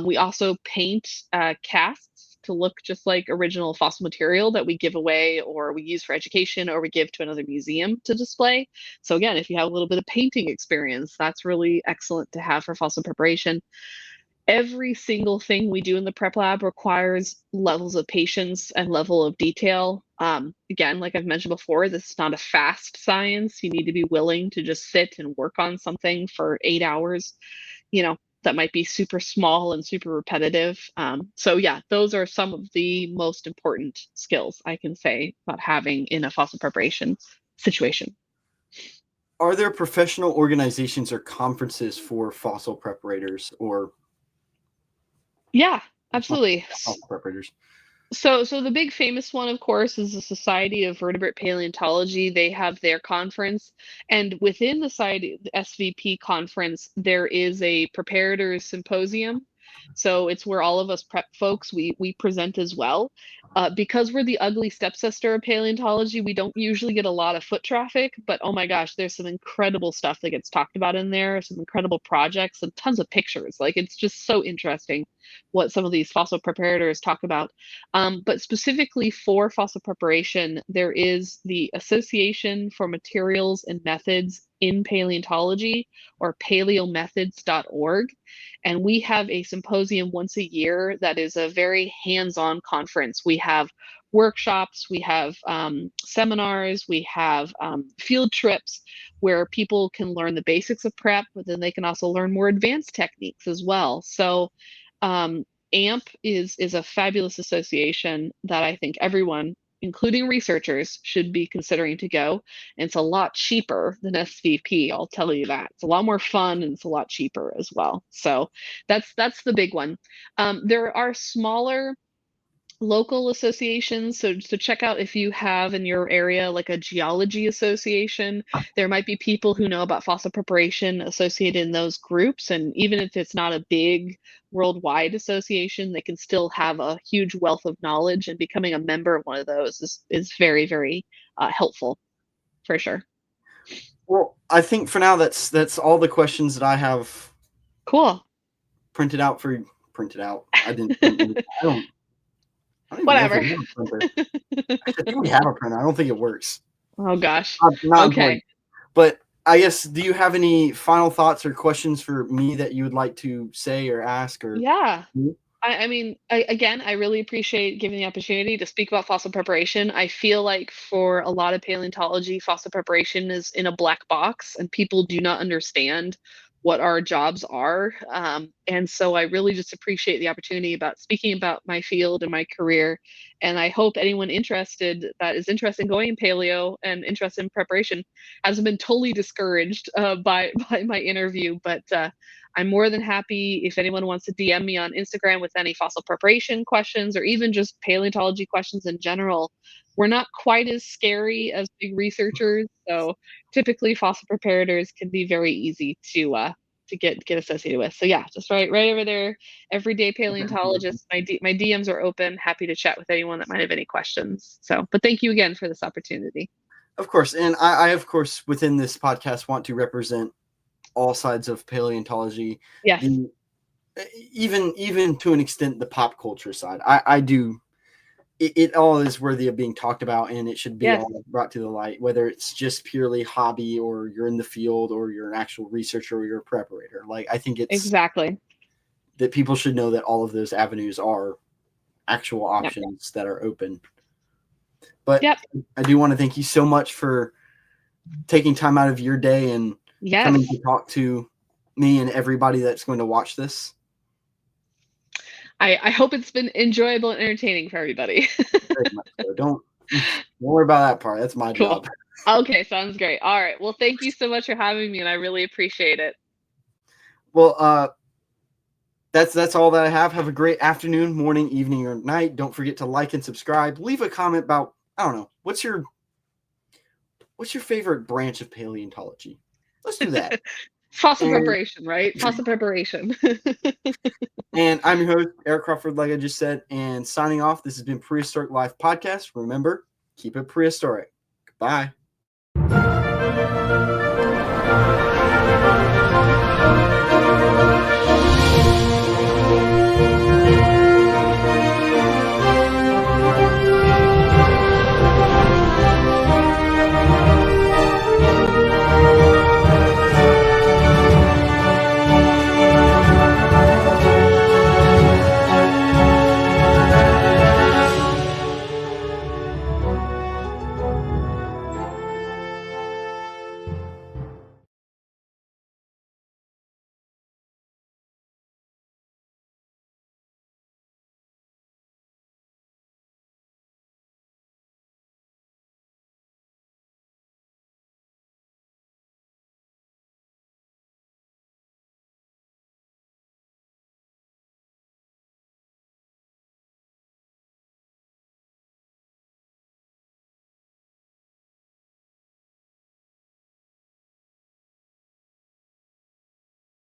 Speaker 2: We also paint casts to look just like original fossil material that we give away or we use for education or we give to another museum to display. So again, if you have a little bit of painting experience, that's really excellent to have for fossil preparation. Every single thing we do in the prep lab requires levels of patience and level of detail. Again, like I've mentioned before, this is not a fast science. You need to be willing to just sit and work on something for 8 hours. That might be super small and super repetitive. So yeah, those are some of the most important skills I can say about having in a fossil preparation situation.
Speaker 1: Are there professional organizations or conferences for fossil preparators or
Speaker 2: Yeah, absolutely.
Speaker 1: fossil preparators?
Speaker 2: So the big famous one, of course, is the Society of Vertebrate Paleontology. They have their conference, and within the Society, the SVP conference, there is a Preparators Symposium. So it's where all of us prep folks we present as well. Because we're the ugly stepsister of paleontology, we don't usually get a lot of foot traffic, but oh my gosh, there's some incredible stuff that gets talked about in there, some incredible projects and tons of pictures. Like it's just so interesting what some of these fossil preparators talk about. But specifically for fossil preparation, there is the Association for Materials and Methods in Paleontology, or paleomethods.org. And we have a symposium once a year that is a very hands-on conference. We have workshops, we have seminars, we have field trips where people can learn the basics of prep, but then they can also learn more advanced techniques as well. So AMP is a fabulous association that I think everyone, including researchers, should be considering to go. And it's a lot cheaper than SVP, I'll tell you that. It's a lot more fun and it's a lot cheaper as well. So that's the big one. There are smaller local associations. So check out if you have in your area like a geology association. There might be people who know about fossil preparation associated in those groups. And even if it's not a big worldwide association, they can still have a huge wealth of knowledge, and becoming a member of one of those is very, very helpful for sure.
Speaker 1: Well, I think for now that's all the questions that I have.
Speaker 2: Cool.
Speaker 1: Printed out. I didn't. I don't
Speaker 2: Whatever.
Speaker 1: even know if we have a printer. I think we have a printer. I don't think it works.
Speaker 2: Oh gosh.
Speaker 1: Not
Speaker 2: Okay.
Speaker 1: important. But I guess, do you have any final thoughts or questions for me that you would like to say or ask? Or
Speaker 2: Yeah. I mean, again, I really appreciate giving the opportunity to speak about fossil preparation. I feel like for a lot of paleontology, fossil preparation is in a black box, and people do not understand what our jobs are. And so I really just appreciate the opportunity about speaking about my field and my career. And I hope anyone that is interested in going in paleo and interested in preparation hasn't been totally discouraged by my interview, but I'm more than happy if anyone wants to DM me on Instagram with any fossil preparation questions or even just paleontology questions in general. We're not quite as scary as big researchers, so typically fossil preparators can be very easy to get associated with. So yeah, just right over there, everyday paleontologist. My DMs are open. Happy to chat with anyone that might have any questions. So, but thank you again for this opportunity.
Speaker 1: Of course, and I of course within this podcast want to represent all sides of paleontology.
Speaker 2: Yes.
Speaker 1: Even to an extent, the pop culture side. I do. It all is worthy of being talked about, and it should be all brought to the light, whether it's just purely hobby or you're in the field or you're an actual researcher or you're a preparator. Like, I think it's
Speaker 2: exactly
Speaker 1: that people should know that all of those avenues are actual options that are open. But I do want to thank you so much for taking time out of your day and coming to talk to me and everybody that's going to watch this.
Speaker 2: I hope it's been enjoyable and entertaining for everybody.
Speaker 1: Very much so. Don't worry about that part. That's my job.
Speaker 2: Okay, sounds great. All right. Well, thank you so much for having me, and I really appreciate it.
Speaker 1: Well, that's all that I have. Have a great afternoon, morning, evening, or night. Don't forget to like and subscribe. Leave a comment about, I don't know, what's your what's your favorite branch of paleontology? Let's do that.
Speaker 2: Fossil
Speaker 1: And,
Speaker 2: preparation, right? Fossil preparation.
Speaker 1: and I'm your host, Eric Crawford, like I just said, and signing off. This has been Prehistoric Life Podcast. Remember, keep it prehistoric. Goodbye.